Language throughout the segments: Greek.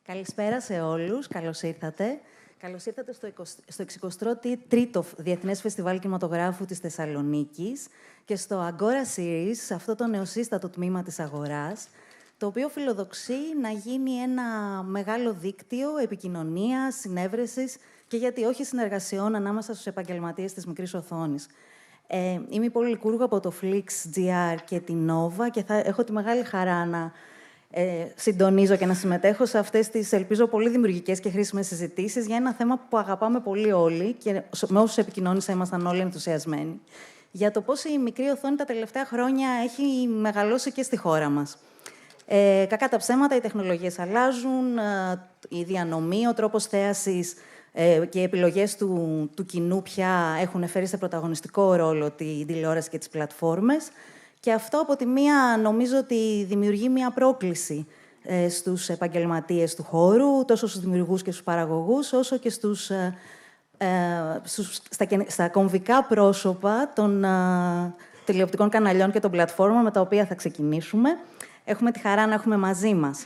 Καλησπέρα σε όλους. Καλώς ήρθατε. Καλώς ήρθατε στο 63ο Διεθνές Φεστιβάλ Κινηματογράφου της Θεσσαλονίκης και στο Agora Series, σε αυτό το νεοσύστατο τμήμα της αγοράς, το οποίο φιλοδοξεί να γίνει ένα μεγάλο δίκτυο επικοινωνίας, συνέβρεσης και γιατί όχι συνεργασιών ανάμεσα στους επαγγελματίες της μικρής οθόνης. Είμαι η Πόλη Λικούργου από το Flix.gr και την Nova και θα έχω τη μεγάλη χαρά να συντονίζω και να συμμετέχω σε αυτές τις, ελπίζω, πολύ δημιουργικές και χρήσιμες συζητήσεις για ένα θέμα που αγαπάμε πολύ όλοι και με όσους επικοινώνησα ήμασταν όλοι ενθουσιασμένοι, για το πώς η μικρή οθόνη τα τελευταία χρόνια έχει μεγαλώσει και στη χώρα μας. Κακά τα ψέματα, οι τεχνολογίες αλλάζουν, η διανομή, ο τρόπος θέασης και οι επιλογές του κοινού πια έχουν φέρει σε πρωταγωνιστικό ρόλο την τηλεόραση και τις πλατφόρμες. Και αυτό, από τη μία, νομίζω ότι δημιουργεί μια πρόκληση στους επαγγελματίες του χώρου, τόσο στους δημιουργούς και στους παραγωγούς, όσο και στα κομβικά πρόσωπα των τηλεοπτικών καναλιών και των πλατφόρμων με τα οποία θα ξεκινήσουμε. Έχουμε τη χαρά να έχουμε μαζί μας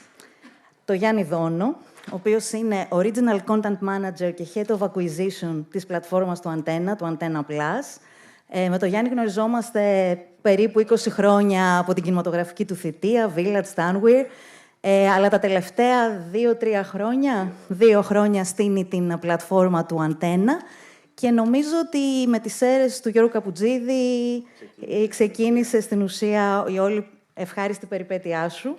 τον Γιάννη Δόνο, ο οποίος είναι Original Content Manager και Head of Acquisition της πλατφόρμας του Antenna, του Antenna Plus. Με τον Γιάννη γνωριζόμαστε περίπου 20 χρόνια από την κινηματογραφική του θητεία, Village, Stanweir, αλλά τα τελευταία 2 χρόνια στείνει την πλατφόρμα του Antenna και νομίζω ότι με τις αίρες του Γιώργου Καπουτζίδη ξεκίνησε στην ουσία η όλη ευχάριστη περιπέτειά σου.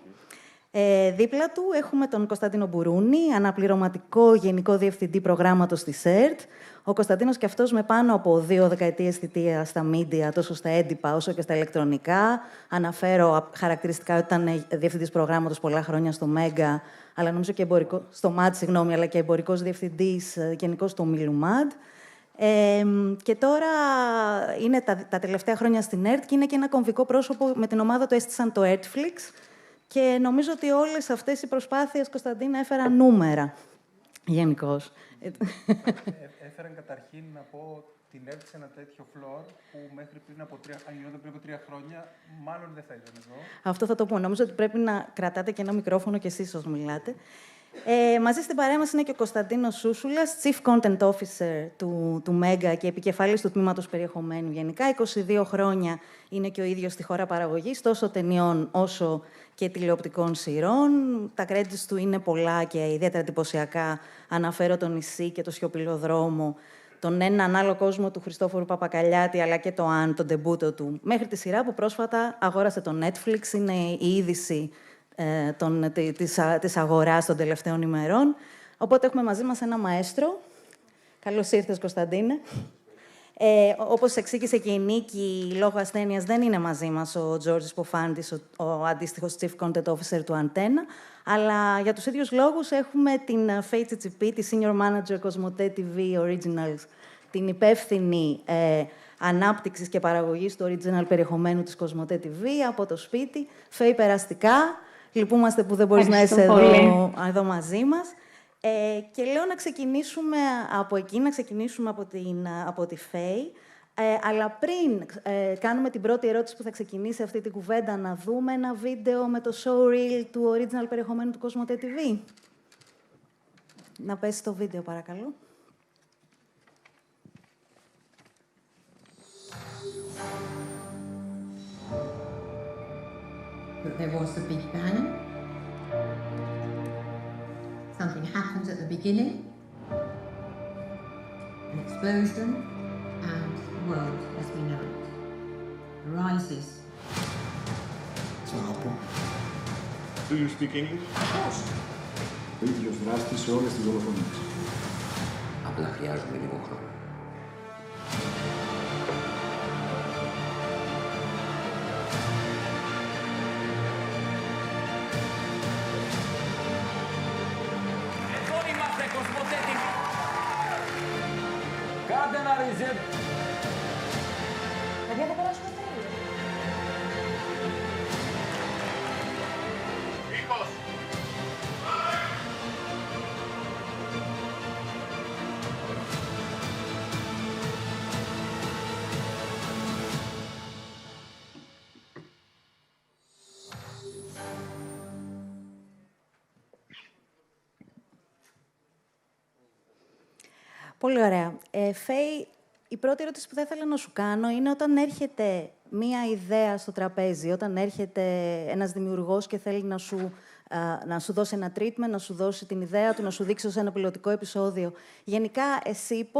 Δίπλα του έχουμε τον Κωνσταντίνο Μπουρούνη, αναπληρωματικό Γενικό Διευθυντή Προγράμματος της ΕΡΤ. Ο Κωνσταντίνος και αυτός με πάνω από 2 δεκαετίες θητεία στα μίντια, τόσο στα έντυπα όσο και στα ηλεκτρονικά. Αναφέρω χαρακτηριστικά ότι ήταν διευθυντής προγράμματος πολλά χρόνια στο Μέγκα, αλλά νομίζω και στο ΜΑΤ, αλλά και εμπορικός διευθυντής γενικός του Μιλουμάντ. Και τώρα είναι τα τελευταία χρόνια στην ΕΡΤ και είναι και ένα κομβικό πρόσωπο. Με την ομάδα του έστησαν το ERTFlix. Και νομίζω ότι όλες αυτές οι προσπάθειες, Κωνσταντίνα, έφεραν νούμερα, γενικώς. Έφεραν καταρχήν να πω την ΕΡΤ σε ένα τέτοιο φλόρ που μέχρι πριν από 3 χρόνια μάλλον δεν θα ήταν εδώ. Αυτό θα το πω. Νομίζω ότι πρέπει να κρατάτε και ένα μικρόφωνο κι εσείς όσο μιλάτε. Μαζί στην παρέα μας είναι και ο Κωνσταντίνος Σούσουλας, Chief Content Officer του Μέγκα και επικεφαλής του τμήματος περιεχομένου γενικά. 22 χρόνια είναι και ο ίδιος στη χώρα παραγωγής, τόσο ταινιών όσο και τηλεοπτικών σειρών. Τα credits του είναι πολλά και ιδιαίτερα εντυπωσιακά. Αναφέρω το Νησί και το Σιωπηλό Δρόμο, τον έναν άλλο κόσμο του Χριστόφορου Παπακαλιάτη, αλλά και το Αν, τον ντεμπούτο του, μέχρι τη σειρά που πρόσφατα αγόρασε το Netflix. Είναι η είδηση της αγοράς των τελευταίων ημερών. Οπότε έχουμε μαζί μας ένα μαέστρο. Καλώς ήρθες, Κωνσταντίνε. Όπως εξήγησε και η Νίκη, λόγω ασθένειας δεν είναι μαζί μας ο Τζόρτζης Ποφάντης, ο αντίστοιχος Chief Content Officer του Antenna, αλλά για τους ίδιους λόγους έχουμε την Faye Τσιτσιπή, τη Senior Manager Κοσμοτέ TV Originals, την υπεύθυνη ανάπτυξης και παραγωγής του original περιεχομένου της Κοσμοτέ TV από το σπίτι. Faye, περαστικά. Λυπούμαστε που δεν μπορείς να είσαι εδώ μαζί μας. Και λέω να ξεκινήσουμε από εκεί, να ξεκινήσουμε από τη Faye. Αλλά πριν κάνουμε την πρώτη ερώτηση που θα ξεκινήσει αυτή την κουβέντα, να δούμε ένα βίντεο με το showreel του original περιεχομένου του Κοσμοτέ TV. Να πέσει το βίντεο, παρακαλώ. That there was the Big Bang. Something happens at the beginning, an explosion, and the world as we know it arises. Do you speak English? Of course. Ο ίδιος δράστης σε όλες τις δολοφονίες. Απλά χρειάζομαι λίγο χρόνο. Κάντε ένα reset. Παιδιά, δεν περάσουμε τέλειο. Πολύ ωραία. Φέη, η πρώτη ερώτηση που θα ήθελα να σου κάνω είναι όταν έρχεται μία ιδέα στο τραπέζι, όταν έρχεται ένας δημιουργός και θέλει να σου δώσει ένα treatment, να σου δώσει την ιδέα του, να σου δείξει ως ένα πιλωτικό επεισόδιο. Γενικά, εσύ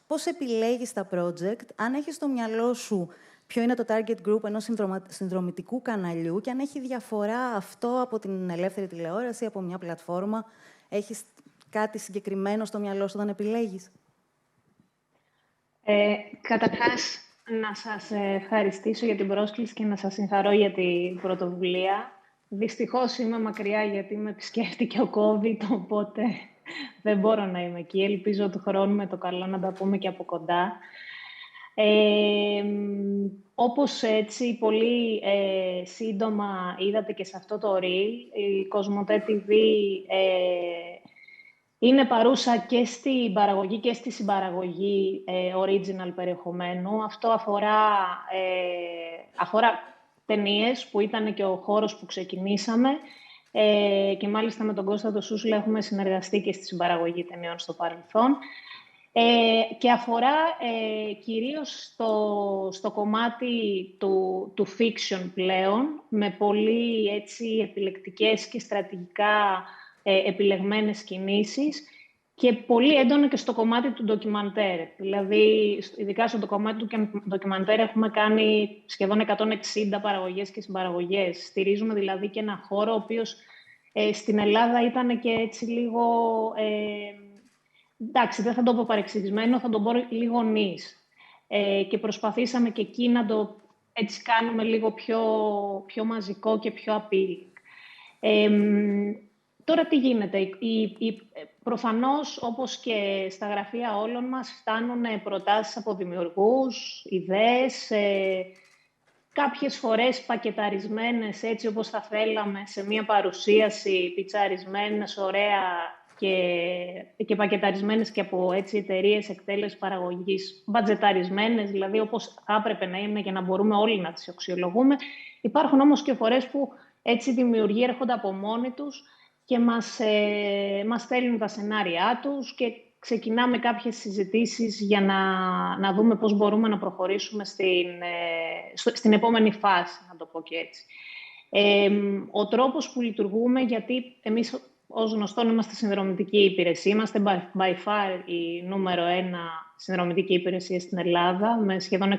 πώς επιλέγεις τα project, αν έχεις στο μυαλό σου ποιο είναι το target group ενός συνδρομητικού καναλιού και αν έχει διαφορά αυτό από την ελεύθερη τηλεόραση, από μια πλατφόρμα. Έχεις κάτι συγκεκριμένο στο μυαλό σου όταν επιλέγεις? Καταρχάς, να σας ευχαριστήσω για την πρόσκληση και να σας συγχαρώ για την πρωτοβουλία. Δυστυχώς είμαι μακριά γιατί με επισκέφτηκε ο COVID, οπότε δεν μπορώ να είμαι εκεί. Ελπίζω του χρόνου με το καλό να τα πούμε και από κοντά. Όπως έτσι πολύ σύντομα είδατε και σε αυτό το reel, η Κοσμοτέ TV είναι παρούσα και στην παραγωγή και στη συμπαραγωγή original περιεχομένου. Αυτό αφορά ταινίες που ήταν και ο χώρος που ξεκινήσαμε και μάλιστα με τον Κώστα Σούσουλα έχουμε συνεργαστεί και στη συμπαραγωγή ταινιών στο παρελθόν. Και αφορά κυρίως στο κομμάτι του fiction πλέον, με πολύ έτσι, επιλεκτικές και στρατηγικά επιλεγμένες κινήσεις και πολύ έντονο και στο κομμάτι του ντοκιμαντέρ. Δηλαδή, ειδικά στο κομμάτι του ντοκιμαντέρ έχουμε κάνει σχεδόν 160 παραγωγές και συμπαραγωγές. Στηρίζουμε δηλαδή και ένα χώρο, ο οποίος στην Ελλάδα ήταν και έτσι λίγο... εντάξει, δεν θα το πω παρεξηγισμένο, θα το πω λίγο νης. Και προσπαθήσαμε και εκεί να το έτσι κάνουμε λίγο πιο μαζικό και πιο appealing. Τώρα τι γίνεται. Προφανώς, όπως και στα γραφεία όλων μας, φτάνουν προτάσεις από δημιουργούς, ιδέες, κάποιες φορές πακεταρισμένες έτσι όπως θα θέλαμε, σε μια παρουσίαση, πιτσαρισμένες, ωραία και πακεταρισμένες και από εταιρείες εκτέλεσης παραγωγής, μπατζεταρισμένες, δηλαδή όπως θα έπρεπε να είναι για να μπορούμε όλοι να τις αξιολογούμε. Υπάρχουν όμως και φορές που έτσι δημιουργοί έρχονται από μόνοι τους και μας στέλνουν τα σενάρια τους και ξεκινάμε κάποιες συζητήσεις για να δούμε πώς μπορούμε να προχωρήσουμε στην επόμενη φάση, να το πω και έτσι. Ο τρόπος που λειτουργούμε, γιατί εμείς ως γνωστόν είμαστε συνδρομητική υπηρεσία, είμαστε by far η νούμερο 1 συνδρομητική υπηρεσία στην Ελλάδα, με σχεδόν 650.000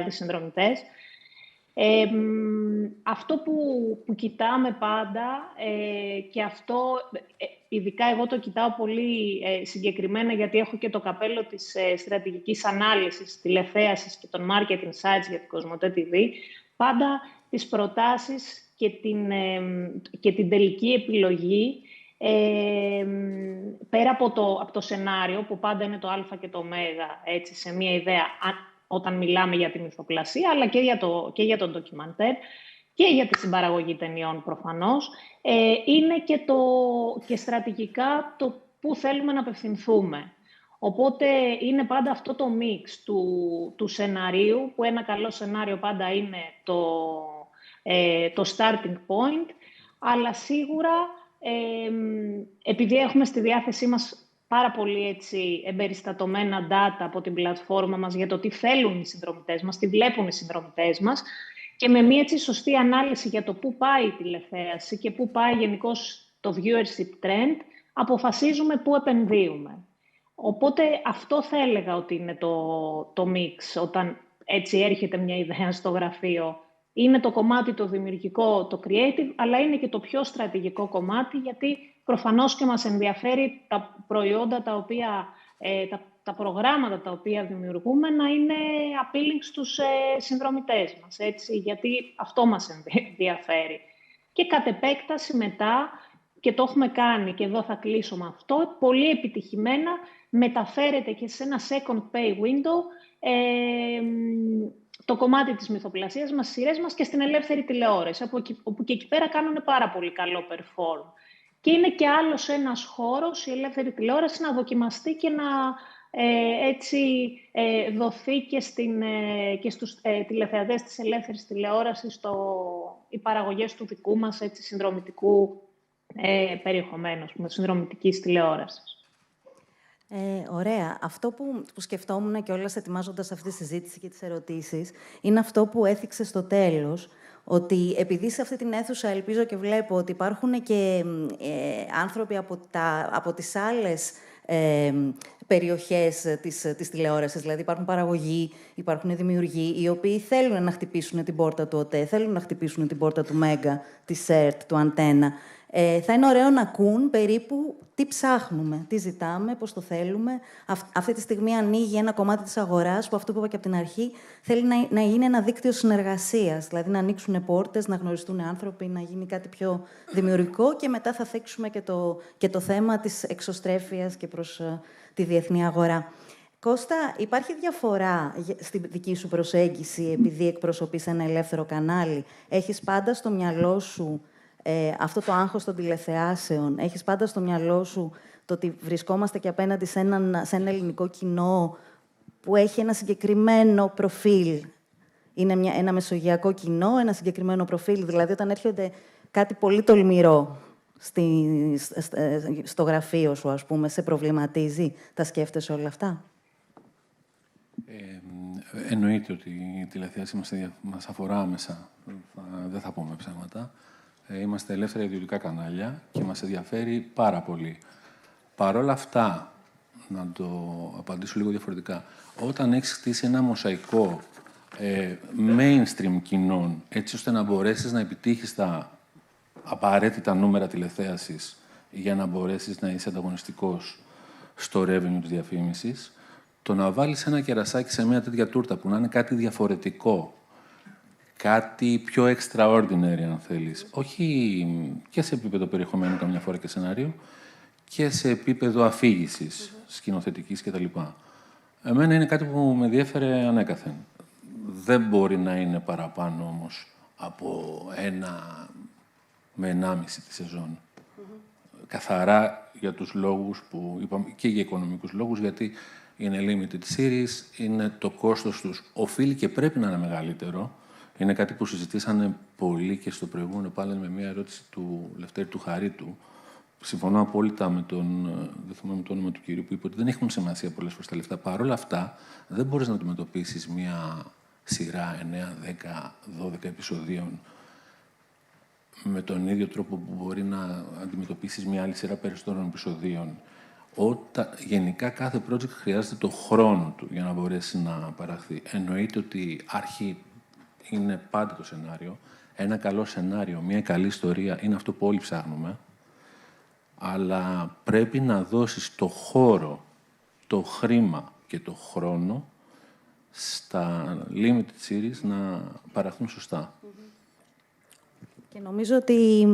συνδρομητές. Αυτό που κοιτάμε πάντα και αυτό ειδικά εγώ το κοιτάω πολύ συγκεκριμένα γιατί έχω και το καπέλο της στρατηγικής ανάλυσης, τηλεθέασης και των marketing sites για την Κοσμοτέ TV, πάντα τις προτάσεις και την τελική επιλογή πέρα από το σενάριο που πάντα είναι το α και το ω έτσι, σε μια ιδέα όταν μιλάμε για την μυθοπλασία, αλλά και για το ντοκιμαντέρ και για τη συμπαραγωγή ταινιών προφανώς, είναι και στρατηγικά το πού θέλουμε να απευθυνθούμε. Οπότε είναι πάντα αυτό το μίξ του σεναρίου, που ένα καλό σενάριο πάντα είναι το starting point, αλλά σίγουρα επειδή έχουμε στη διάθεσή μας πάρα πολύ έτσι, εμπεριστατωμένα data από την πλατφόρμα μας για το τι θέλουν οι συνδρομητές μας, τι βλέπουν οι συνδρομητές μας και με μια έτσι σωστή ανάλυση για το πού πάει η τηλεθέαση και πού πάει γενικώς το viewership trend, αποφασίζουμε πού επενδύουμε. Οπότε αυτό θα έλεγα ότι είναι το mix όταν έτσι έρχεται μια ιδέα στο γραφείο. Είναι το κομμάτι το δημιουργικό, το creative, αλλά είναι και το πιο στρατηγικό κομμάτι, γιατί προφανώς και μας ενδιαφέρει τα προϊόντα, τα προγράμματα τα οποία δημιουργούμε να είναι appealing στους συνδρομητές μας, έτσι, γιατί αυτό μας ενδιαφέρει. Και κατ' επέκταση μετά, και το έχουμε κάνει, και εδώ θα κλείσω με αυτό, πολύ επιτυχημένα μεταφέρεται και σε ένα second pay window το κομμάτι της μυθοπλασίας μας, σειρές μας και στην ελεύθερη τηλεόραση, όπου και εκεί πέρα κάνουν πάρα πολύ καλό perform. Και είναι και άλλος ένας χώρος, η ελεύθερη τηλεόραση, να δοκιμαστεί και να έτσι δοθεί και στους τηλεθεατές της ελεύθερης τηλεόρασης οι παραγωγές του δικού μας έτσι, συνδρομητικού περιεχομένου, συνδρομητικής τηλεόρασης. Ωραία. Αυτό που σκεφτόμουν κιόλας ετοιμάζοντας αυτή τη συζήτηση και τις ερωτήσεις είναι αυτό που έθιξε στο τέλος, ότι επειδή σε αυτή την αίθουσα ελπίζω και βλέπω ότι υπάρχουν και άνθρωποι από τις άλλες περιοχές της τηλεόρασης, δηλαδή υπάρχουν παραγωγοί, υπάρχουν δημιουργοί, οι οποίοι θέλουν να χτυπήσουν την πόρτα του ΟΤΕ, θέλουν να χτυπήσουν την πόρτα του Μέγκα, της ΕΡΤ, του Αντένα. Θα είναι ωραίο να ακούν περίπου τι ψάχνουμε, τι ζητάμε, πώς το θέλουμε. Αυτή τη στιγμή ανοίγει ένα κομμάτι της αγοράς που, αυτό που είπα και από την αρχή, θέλει να είναι ένα δίκτυο συνεργασίας. Δηλαδή να ανοίξουν πόρτες, να γνωριστούν άνθρωποι, να γίνει κάτι πιο δημιουργικό και μετά θα θέξουμε και το θέμα της εξωστρέφειας και προς τη διεθνή αγορά. Κώστα, υπάρχει διαφορά στη δική σου προσέγγιση επειδή εκπροσωπείς ένα ελεύθερο κανάλι? Έχεις πάντα στο μυαλό σου αυτό το άγχος των τηλεθεάσεων? Έχεις πάντα στο μυαλό σου το ότι βρισκόμαστε και απέναντι σε ένα ελληνικό κοινό που έχει ένα συγκεκριμένο προφίλ? Είναι ένα μεσογειακό κοινό, ένα συγκεκριμένο προφίλ. Δηλαδή, όταν έρχεται κάτι πολύ τολμηρό στο γραφείο σου, ας πούμε, σε προβληματίζει? Τα σκέφτεσαι όλα αυτά? Εννοείται ότι η τηλεθέαση μας αφορά άμεσα. Δεν θα πούμε ψέματα. Είμαστε ελεύθερα ιδιωτικά κανάλια και μας ενδιαφέρει πάρα πολύ. Παρ' όλα αυτά, να το απαντήσω λίγο διαφορετικά, όταν έχεις χτίσει ένα μοσαϊκό mainstream κοινών, έτσι ώστε να μπορέσεις να επιτύχεις τα απαραίτητα νούμερα τηλεθέασης για να μπορέσεις να είσαι ανταγωνιστικός στο revenue της διαφήμισης, το να βάλεις ένα κερασάκι σε μια τέτοια τούρτα που να είναι κάτι διαφορετικό, κάτι πιο extraordinary, αν θέλεις, όχι και σε επίπεδο περιεχομένου καμιά φορά και σενάριου, και σε επίπεδο αφήγησης, σκηνοθετικής κτλ. Εμένα είναι κάτι που με ενδιέφερε ανέκαθεν. Δεν μπορεί να είναι παραπάνω όμως από 1 με 1,5 τη σεζόν. Καθαρά για τους λόγους που είπαμε, και για οικονομικούς λόγους, γιατί είναι limited series, είναι το κόστος τους οφείλει και πρέπει να είναι μεγαλύτερο. Είναι κάτι που συζητήσανε πολύ και στο προηγούμενο πάλι με μια ερώτηση του Λευτέρη του Χαρίτου. Συμφωνώ απόλυτα με δεν θυμάμαι το όνομα του κυρίου, που είπε ότι δεν έχουν σημασία πολλές φορές τα λεφτά. Παρ' όλα αυτά, δεν μπορείς να αντιμετωπίσεις μια σειρά 9, 10, 12 επεισοδίων με τον ίδιο τρόπο που μπορεί να αντιμετωπίσεις μια άλλη σειρά περισσότερων επεισοδίων. Γενικά κάθε project χρειάζεται το χρόνο του για να μπορέσει να παραχθεί. Εννοείται ότι αρχή είναι πάντα το σενάριο. Ένα καλό σενάριο, μια καλή ιστορία είναι αυτό που όλοι ψάχνουμε. Αλλά πρέπει να δώσεις το χώρο, το χρήμα και το χρόνο στα limited series να παραχθούν σωστά. Και νομίζω ότι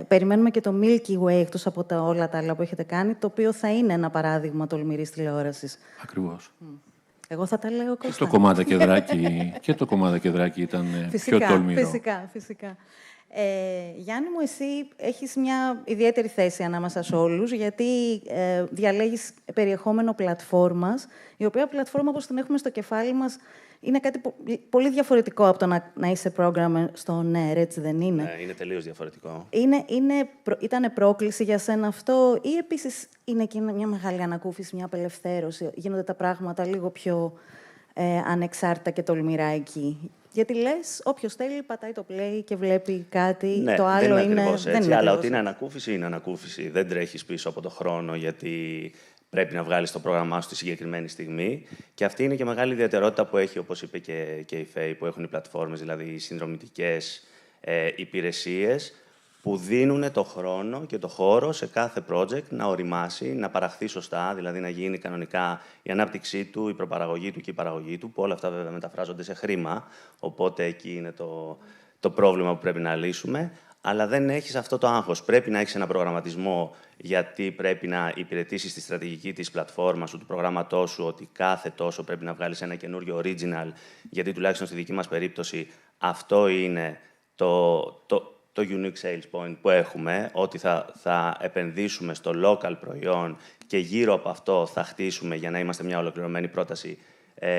περιμένουμε και το Milky Way, εκτός από όλα τα άλλα που έχετε κάνει, το οποίο θα είναι ένα παράδειγμα τολμηρής τηλεόρασης. Ακριβώς. Εγώ θα τα λέω, Κώστα. Και το κομμάτι κεδράκι ήταν πιο τολμηρό. Φυσικά. Γιάννη μου, εσύ έχεις μια ιδιαίτερη θέση ανάμεσα σε όλους, γιατί διαλέγεις περιεχόμενο πλατφόρμας, η οποία πλατφόρμα, όπως την έχουμε στο κεφάλι μας, είναι κάτι πολύ διαφορετικό από το να είσαι programmer στον air, έτσι δεν είναι? Ναι, είναι τελείως διαφορετικό. Ήτανε πρόκληση για σένα αυτό, ή επίσης είναι και μια μεγάλη ανακούφιση, μια απελευθέρωση? Γίνονται τα πράγματα λίγο πιο ανεξάρτητα και τολμηρά εκεί? Γιατί λες, όποιος θέλει πατάει το play και βλέπει κάτι, ναι, το άλλο δεν είναι ακριβώς έτσι, αλλά ότι είναι ανακούφιση, είναι ανακούφιση. Δεν τρέχεις πίσω από το χρόνο, γιατί πρέπει να βγάλεις το πρόγραμμά σου τη συγκεκριμένη στιγμή. Και αυτή είναι και μεγάλη ιδιαιτερότητα που έχει, όπως είπε και η Φέη, που έχουν οι πλατφόρμες, δηλαδή οι συνδρομητικές υπηρεσίες, που δίνουν το χρόνο και το χώρο σε κάθε project να οριμάσει, να παραχθεί σωστά, δηλαδή να γίνει κανονικά η ανάπτυξή του, η προπαραγωγή του και η παραγωγή του, που όλα αυτά βέβαια μεταφράζονται σε χρήμα, οπότε εκεί είναι το πρόβλημα που πρέπει να λύσουμε. Αλλά δεν έχεις αυτό το άγχος. Πρέπει να έχεις ένα προγραμματισμό, γιατί πρέπει να υπηρετήσεις τη στρατηγική της πλατφόρμας σου, του προγράμματός σου, ότι κάθε τόσο πρέπει να βγάλεις ένα καινούριο original, γιατί τουλάχιστον στη δική μας περίπτωση αυτό είναι το unique sales point που έχουμε, ότι θα επενδύσουμε στο local προϊόν και γύρω από αυτό θα χτίσουμε για να είμαστε μια ολοκληρωμένη πρόταση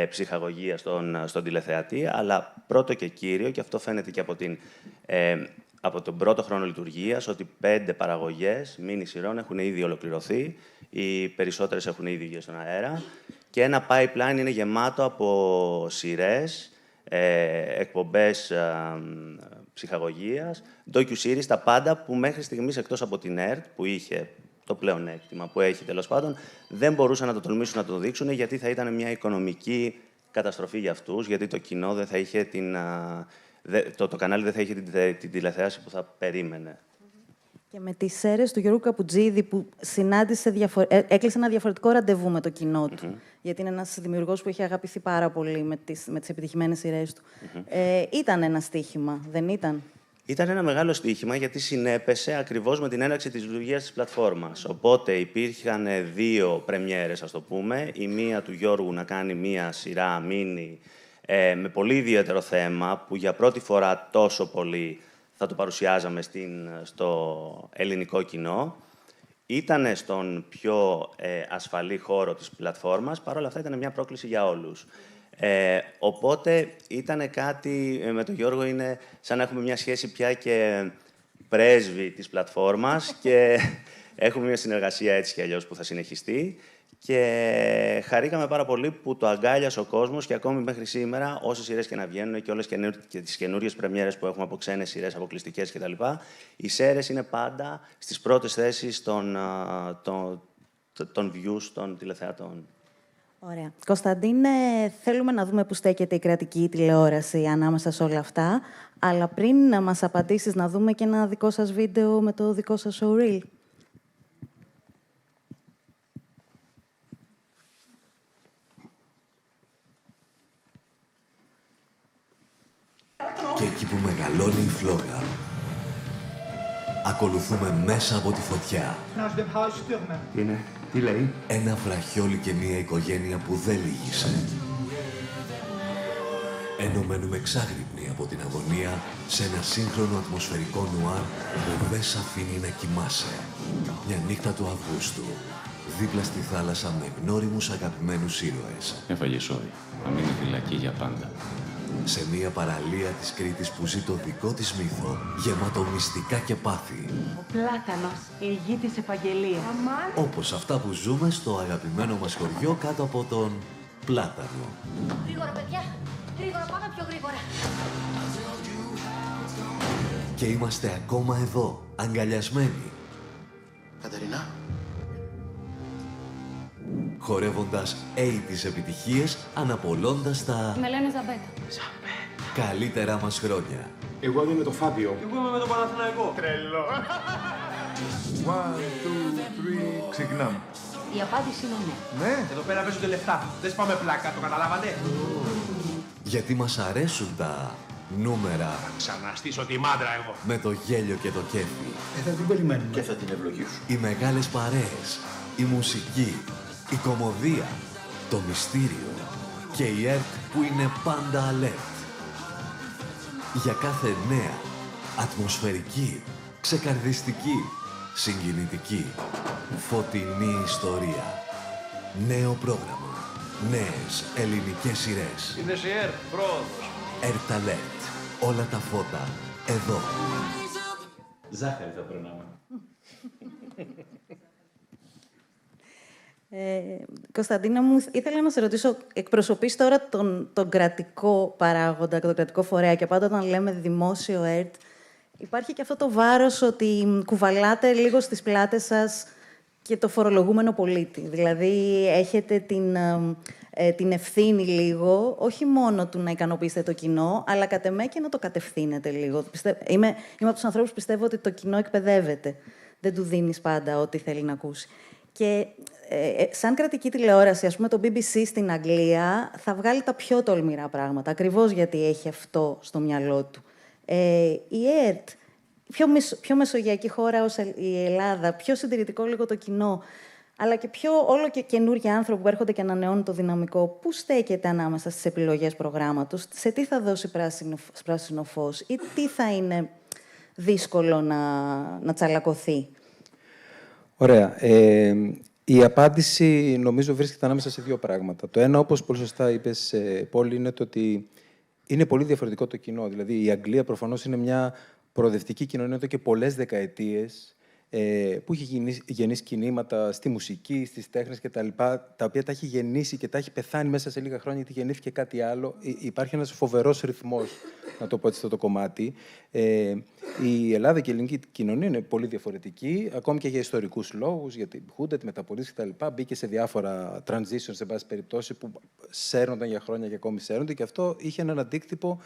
ψυχαγωγία στον τηλεθεατή. Αλλά πρώτο και κύριο, και αυτό φαίνεται και από την από τον πρώτο χρόνο λειτουργίας ότι 5 παραγωγές μίνι σειρών έχουν ήδη ολοκληρωθεί, οι περισσότερες έχουν ήδη βγει στον αέρα και ένα pipeline είναι γεμάτο από σειρές, εκπομπές ψυχαγωγίας, docu-series, τα πάντα που μέχρι στιγμής, εκτός από την ΕΡΤ, που είχε το πλεονέκτημα που έχει τέλος πάντων, δεν μπορούσαν να το τολμήσουν να το δείξουν, γιατί θα ήταν μια οικονομική καταστροφή για αυτούς, γιατί το κοινό δεν θα είχε το κανάλι δεν θα είχε την τηλεθέαση που θα περίμενε. Και με τις σέρες του Γιώργου Καπουτζίδη που έκλεισε ένα διαφορετικό ραντεβού με το κοινό του. Γιατί είναι ένας δημιουργός που έχει αγαπηθεί πάρα πολύ με τις επιτυχημένες σειρές του. Ήταν ένα στοίχημα, δεν ήταν? Ήταν ένα μεγάλο στοίχημα, γιατί συνέπεσε ακριβώς με την έναρξη της λειτουργίας της πλατφόρμας. Οπότε υπήρχαν 2 πρεμιέρες, ας το πούμε. Η μία του Γιώργου να κάνει μία σειρά μίνι με πολύ ιδιαίτερο θέμα, που για πρώτη φορά τόσο πολύ θα το παρουσιάζαμε στο ελληνικό κοινό. Ήτανε στον πιο ασφαλή χώρο της πλατφόρμας, παρόλα αυτά ήταν μια πρόκληση για όλους. Οπότε ήταν κάτι, με τον Γιώργο είναι σαν να έχουμε μια σχέση πια και πρέσβη της πλατφόρμας και έχουμε μια συνεργασία έτσι κι αλλιώς που θα συνεχιστεί. Και χαρήκαμε πάρα πολύ που το αγκάλιασε ο κόσμος και ακόμη μέχρι σήμερα, όσες σειρές και να βγαίνουν και όλες και τις καινούριες πρεμιέρες που έχουμε από ξένες σειρές αποκλειστικές κτλ., οι σέρες είναι πάντα στις πρώτες θέσεις των views των τηλεθεατών. Ωραία. Κωνσταντίνε, θέλουμε να δούμε πού στέκεται η κρατική τηλεόραση ανάμεσα σε όλα αυτά, αλλά πριν να μας απαντήσεις, να δούμε και ένα δικό σας βίντεο με το δικό σας showreel. Και εκεί που μεγαλώνει η φλόγα, ακολουθούμε μέσα από τη φωτιά. Τι είναι, τι λέει? Ένα βραχιόλι και μια οικογένεια που δεν λύγησε. Ενωμένουμε εξάγρυπνοι από την αγωνία σε ένα σύγχρονο ατμοσφαιρικό νουάρ που δεν σ' αφήνει να κοιμάσαι. Μια νύχτα του Αυγούστου, δίπλα στη θάλασσα με γνώριμους αγαπημένους ήρωες. Έφαγε σόι. Θα μείνει φυλακή για πάντα. Σε μια παραλία της Κρήτης που ζει το δικό της μύθο, γεμάτο μυστικά και πάθη. Ο Πλάτανος, η γη της επαγγελίας. Όπως αυτά που ζούμε στο αγαπημένο μας χωριό κάτω από τον Πλάτανο. Γρήγορα, παιδιά! Γρήγορα, πάμε πιο γρήγορα! Και είμαστε ακόμα εδώ, αγκαλιασμένοι. Κατερίνα. Χορεύοντας τις επιτυχίες, αναπολώντας τα... Με λένε Ζαμπέτα. Καλύτερά μας χρόνια. Εγώ είμαι το Φάβιο. Εγώ είμαι με το Παναθηναϊκό. Τρελό. 1, 2, 3, ξεκινάμε. Η απάντηση είναι ναι. Ναι. Εδώ πέρα παίζονται λεφτά. Δεν σπάμε πλάκα, το καταλάβατε? Γιατί μας αρέσουν τα νούμερα. Ξαναστήσω τη μάντρα εγώ. Με το γέλιο και το κέφι. Θα την περιμένουμε. Και θα την ευλογήσουν. Οι μεγάλες παρέες, η μουσική, η κωμωδία, το μυστήριο και η ΕΡΤ που είναι πάντα alert. Για κάθε νέα, ατμοσφαιρική, ξεκαρδιστική, συγκινητική, φωτεινή ιστορία. Νέο πρόγραμμα. Νέες ελληνικές σειρές. Είναι σε ΕΡΤ, πρόοδος. ΕΡΤ Alert. Όλα τα φώτα εδώ. Ζάχαρη θα περνάμε. Κωνσταντίνα μου, ήθελα να σε ρωτήσω, εκπροσωπείς τώρα τον κρατικό παράγοντα, τον κρατικό φορέα και πάντα όταν λέμε δημόσιο ΕΡΤ, υπάρχει και αυτό το βάρος ότι κουβαλάτε λίγο στις πλάτες σας και το φορολογούμενο πολίτη. Δηλαδή, έχετε την ευθύνη λίγο, όχι μόνο του να ικανοποιήσετε το κοινό, αλλά κατ' εμέ και να το κατευθύνετε λίγο. Είμαι από τους ανθρώπους που πιστεύω ότι το κοινό εκπαιδεύεται. Δεν του δίνεις πάντα ό,τι θέλει να ακούσει. Και σαν κρατική τηλεόραση, ας πούμε, το BBC στην Αγγλία θα βγάλει τα πιο τολμηρά πράγματα, ακριβώς γιατί έχει αυτό στο μυαλό του. Η ΕΡΤ, πιο μεσογειακή χώρα ως η Ελλάδα, πιο συντηρητικό λίγο το κοινό, αλλά και πιο όλο και καινούργιοι άνθρωποι που έρχονται και ανανεώνουν το δυναμικό, πού στέκεται ανάμεσα στις επιλογές προγράμματος, σε τι θα δώσει πράσινο φως ή τι θα είναι δύσκολο να τσαλακωθεί. Ωραία. Η απάντηση, νομίζω, βρίσκεται ανάμεσα σε 2 πράγματα. Το ένα, όπως πολύ σωστά είπες, Πόλη, είναι το ότι είναι πολύ διαφορετικό το κοινό. Δηλαδή, η Αγγλία προφανώς είναι μια προοδευτική κοινωνία εδώ και πολλές δεκαετίες, που έχει γεννήσει κινήματα στη μουσική, στις τέχνες κτλ., τα οποία τα έχει γεννήσει και τα έχει πεθάνει μέσα σε λίγα χρόνια, γιατί γεννήθηκε κάτι άλλο. Υπάρχει ένας φοβερός ρυθμός, να το πω έτσι, αυτό το κομμάτι. Η Ελλάδα και η ελληνική κοινωνία είναι πολύ διαφορετική, ακόμη και για ιστορικούς λόγους, για την Χούντα, τη μεταπολίτευση κτλ. Μπήκε σε διάφορα transitions, σε πάση περιπτώσει, που σέρνονταν για χρόνια και ακόμη σέρνονται, και αυτό είχε έναν αντίκτυπο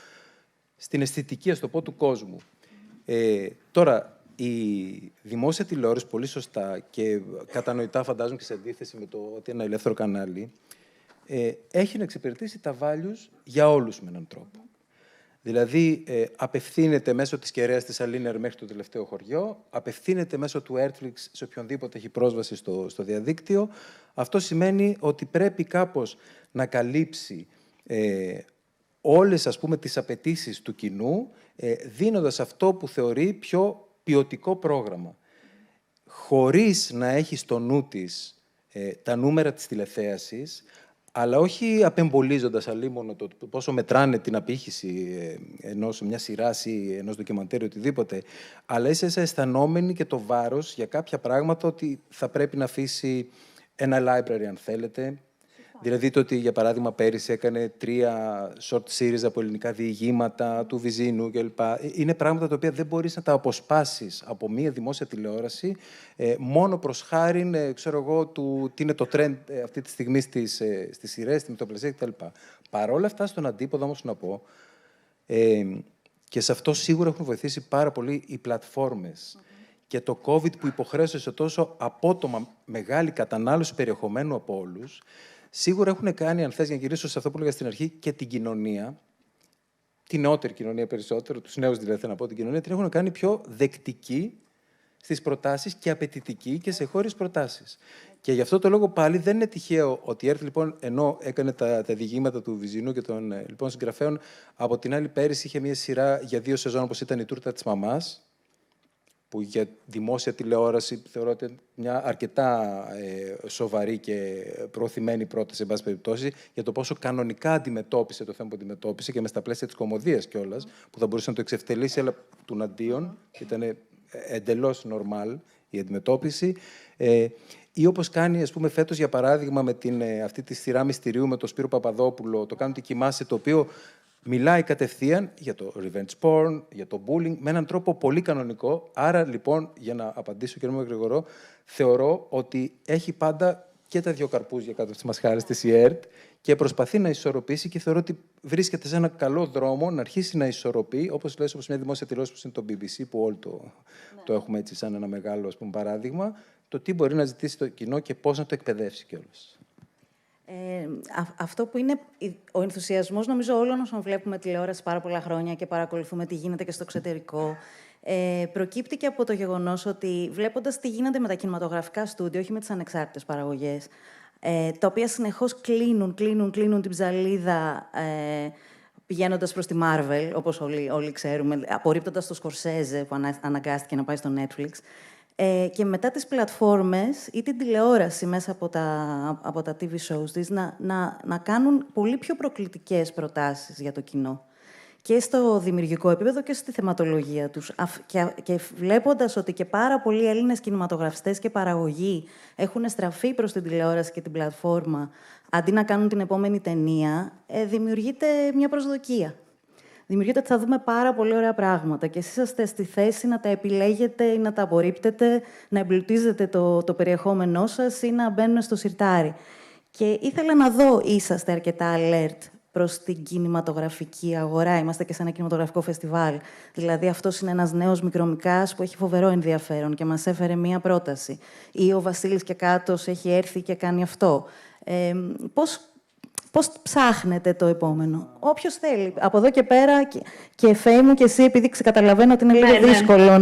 στην αισθητική, ας το πω, του κόσμου. Τώρα, η δημόσια τηλεόραση, πολύ σωστά και κατανοητά, φαντάζομαι, και σε αντίθεση με το ότι είναι ένα ελεύθερο κανάλι, έχει να εξυπηρετήσει τα values για όλους με έναν τρόπο. Δηλαδή, απευθύνεται μέσω της κεραίας της Αλίνερ μέχρι το τελευταίο χωριό, απευθύνεται μέσω του Airflix σε οποιονδήποτε έχει πρόσβαση στο διαδίκτυο. Αυτό σημαίνει ότι πρέπει κάπως να καλύψει όλες, ας πούμε, τις απαιτήσεις του κοινού, δίνοντας αυτό που θεωρεί πιο ποιοτικό πρόγραμμα, χωρίς να έχει στο νου της τα νούμερα της τηλεθέασης, αλλά όχι απεμπολίζοντας αλίμονο το πόσο μετράνε την απήχηση μια σειράς ή ενός ντοκιμαντέρ ή οτιδήποτε, αλλά ίσα-ίσα αισθανόμενοι και το βάρος για κάποια πράγματα, ότι θα πρέπει να αφήσει ένα library, αν θέλετε. Δηλαδή το ότι, για παράδειγμα, πέρυσι έκανε 3 short series από ελληνικά διηγήματα του Βυζίνου κλπ. Είναι πράγματα τα οποία δεν μπορείς να τα αποσπάσεις από μία δημόσια τηλεόραση, μόνο προς χάριν, ξέρω εγώ, του τι είναι το trend αυτή τη στιγμή στις σειρές, στη μυθοπλασία κτλ. Παρ' όλα αυτά, στον αντίποδο όμως να πω, και σε αυτό σίγουρα έχουν βοηθήσει πάρα πολύ οι πλατφόρμες. Και το COVID, που υποχρέωσε σε τόσο απότομα μεγάλη κατανάλωση περιεχομένου από όλους, σίγουρα έχουν κάνει, αν θες, για να γυρίσω σε αυτό που έλεγα στην αρχή, και την κοινωνία, την νεότερη κοινωνία περισσότερο, τους νέους δηλαδή, να πω, την κοινωνία, την έχουν κάνει πιο δεκτική στις προτάσεις και απαιτητική και σε χώρες προτάσεις. Και γι' αυτό το λόγο πάλι δεν είναι τυχαίο ότι η ΕΡΤ, λοιπόν, ενώ έκανε τα διηγήματα του Βυζινού και των λοιπόν συγγραφέων, από την άλλη πέρυσι είχε μια σειρά για 2 σεζόν, όπως ήταν η Τούρτα της Μαμάς, που για δημόσια τηλεόραση θεωρώ ότι είναι μια αρκετά σοβαρή και προωθημένη πρόταση, εν πάση περιπτώσει, για το πόσο κανονικά αντιμετώπισε το θέμα που αντιμετώπισε και μες στα πλαίσια της κωμωδίας κιόλας, που θα μπορούσε να το εξευτελίσει, αλλά του αντίον, ήταν εντελώς normal η αντιμετώπιση. Ή όπως κάνει, ας πούμε, φέτος, για παράδειγμα, με αυτή τη σειρά μυστηρίου με τον Σπύρο Παπαδόπουλο, το «Κάνω τι κοιμάσαι», το οποίο μιλάει κατευθείαν για το revenge porn, για το bullying, με έναν τρόπο πολύ κανονικό. Άρα, λοιπόν, για να απαντήσω, κύριε Γρηγορό, θεωρώ ότι έχει πάντα και τα 2 καρπούζια κάτω από τις μασχάρες της η ΕΡΤ και προσπαθεί να ισορροπήσει, και θεωρώ ότι βρίσκεται σε ένα καλό δρόμο να αρχίσει να ισορροπεί, όπως λες, όπως μια δημόσια τηλεόραση που είναι το BBC, που όλοι το έχουμε έτσι σαν ένα μεγάλο, ας πούμε, παράδειγμα, το τι μπορεί να ζητήσει το κοινό και πώς να το εκπαιδεύσει κιόλας. Αυτό που είναι ο ενθουσιασμός, νομίζω, όλων όσων βλέπουμε τηλεόραση πάρα πολλά χρόνια και παρακολουθούμε τι γίνεται και στο εξωτερικό, προκύπτει και από το γεγονός ότι, βλέποντας τι γίνεται με τα κινηματογραφικά στούντιο, όχι με τις ανεξάρτητες παραγωγές, τα οποία συνεχώς κλείνουν την ψαλίδα, πηγαίνοντας προς τη Marvel, όπως όλοι ξέρουμε, απορρίπτοντας το Σκορσέζε που αναγκάστηκε να πάει στο Netflix. Και μετά τις πλατφόρμες ή την τηλεόραση μέσα από τα TV shows της να κάνουν πολύ πιο προκλητικές προτάσεις για το κοινό. Και στο δημιουργικό επίπεδο και στη θεματολογία τους. Και βλέποντας ότι και πάρα πολλοί Έλληνες κινηματογραφιστές και παραγωγοί έχουν στραφεί προς την τηλεόραση και την πλατφόρμα, αντί να κάνουν την επόμενη ταινία, δημιουργείται μια προσδοκία. Δημιουργείται ότι θα δούμε πάρα πολύ ωραία πράγματα και εσείς είσαστε στη θέση να τα επιλέγετε ή να τα απορρίπτετε, να εμπλουτίζετε το περιεχόμενό σας ή να μπαίνουν στο σιρτάρι. Και ήθελα να δω, είσαστε αρκετά alert προς την κινηματογραφική αγορά? Είμαστε και σε ένα κινηματογραφικό φεστιβάλ. Δηλαδή, αυτός είναι ένας νέος μικρομικάς που έχει φοβερό ενδιαφέρον και μας έφερε μία πρόταση. Ή ο Βασίλης Κεκάτος έχει έρθει και κάνει αυτό. Πώς ψάχνετε το επόμενο? Όποιος θέλει. Από εδώ και πέρα, και Φέη μου και εσύ, επειδή καταλαβαίνω ότι είναι λίγο δύσκολο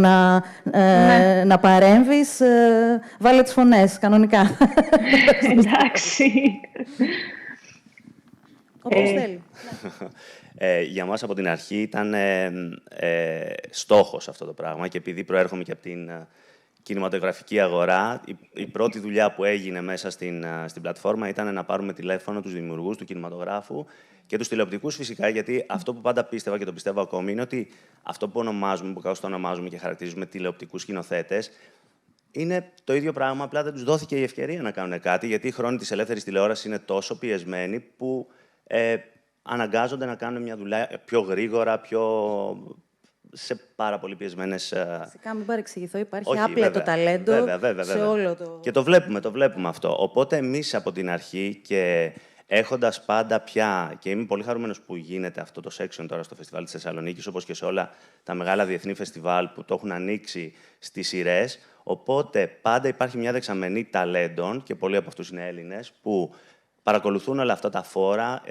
να παρέμβεις, βάλε τις φωνές, κανονικά. Εντάξει. Όπως θέλει. Για μας από την αρχή ήταν στόχος αυτό το πράγμα, και επειδή προέρχομαι και κινηματογραφική αγορά, η πρώτη δουλειά που έγινε μέσα στην πλατφόρμα ήταν να πάρουμε τηλέφωνο τους δημιουργούς του κινηματογράφου και τους τηλεοπτικούς φυσικά, γιατί αυτό που πάντα πίστευα και το πιστεύω ακόμη είναι ότι αυτό που ονομάζουμε, που κάπως το ονομάζουμε και χαρακτηρίζουμε τηλεοπτικούς σκηνοθέτες, είναι το ίδιο πράγμα, απλά δεν τους δόθηκε η ευκαιρία να κάνουν κάτι, γιατί οι χρόνοι της ελεύθερης τηλεόρασης είναι τόσο πιεσμένοι που αναγκάζονται να κάνουν μια δουλειά πιο γρήγορα, σε πάρα πολύ πιεσμένες... Φυσικά, μην παρεξηγηθώ, υπάρχει άπλετο ταλέντο σε όλο το... Και το βλέπουμε αυτό. Οπότε εμείς από την αρχή και έχοντας πάντα πια, και είμαι πολύ χαρούμενος που γίνεται αυτό το section τώρα στο Φεστιβάλ της Θεσσαλονίκης, όπως και σε όλα τα μεγάλα διεθνή φεστιβάλ που το έχουν ανοίξει στις σειρές, οπότε πάντα υπάρχει μια δεξαμενή ταλέντων, και πολλοί από αυτούς είναι Έλληνες, που παρακολουθούν όλα αυτά τα φόρα,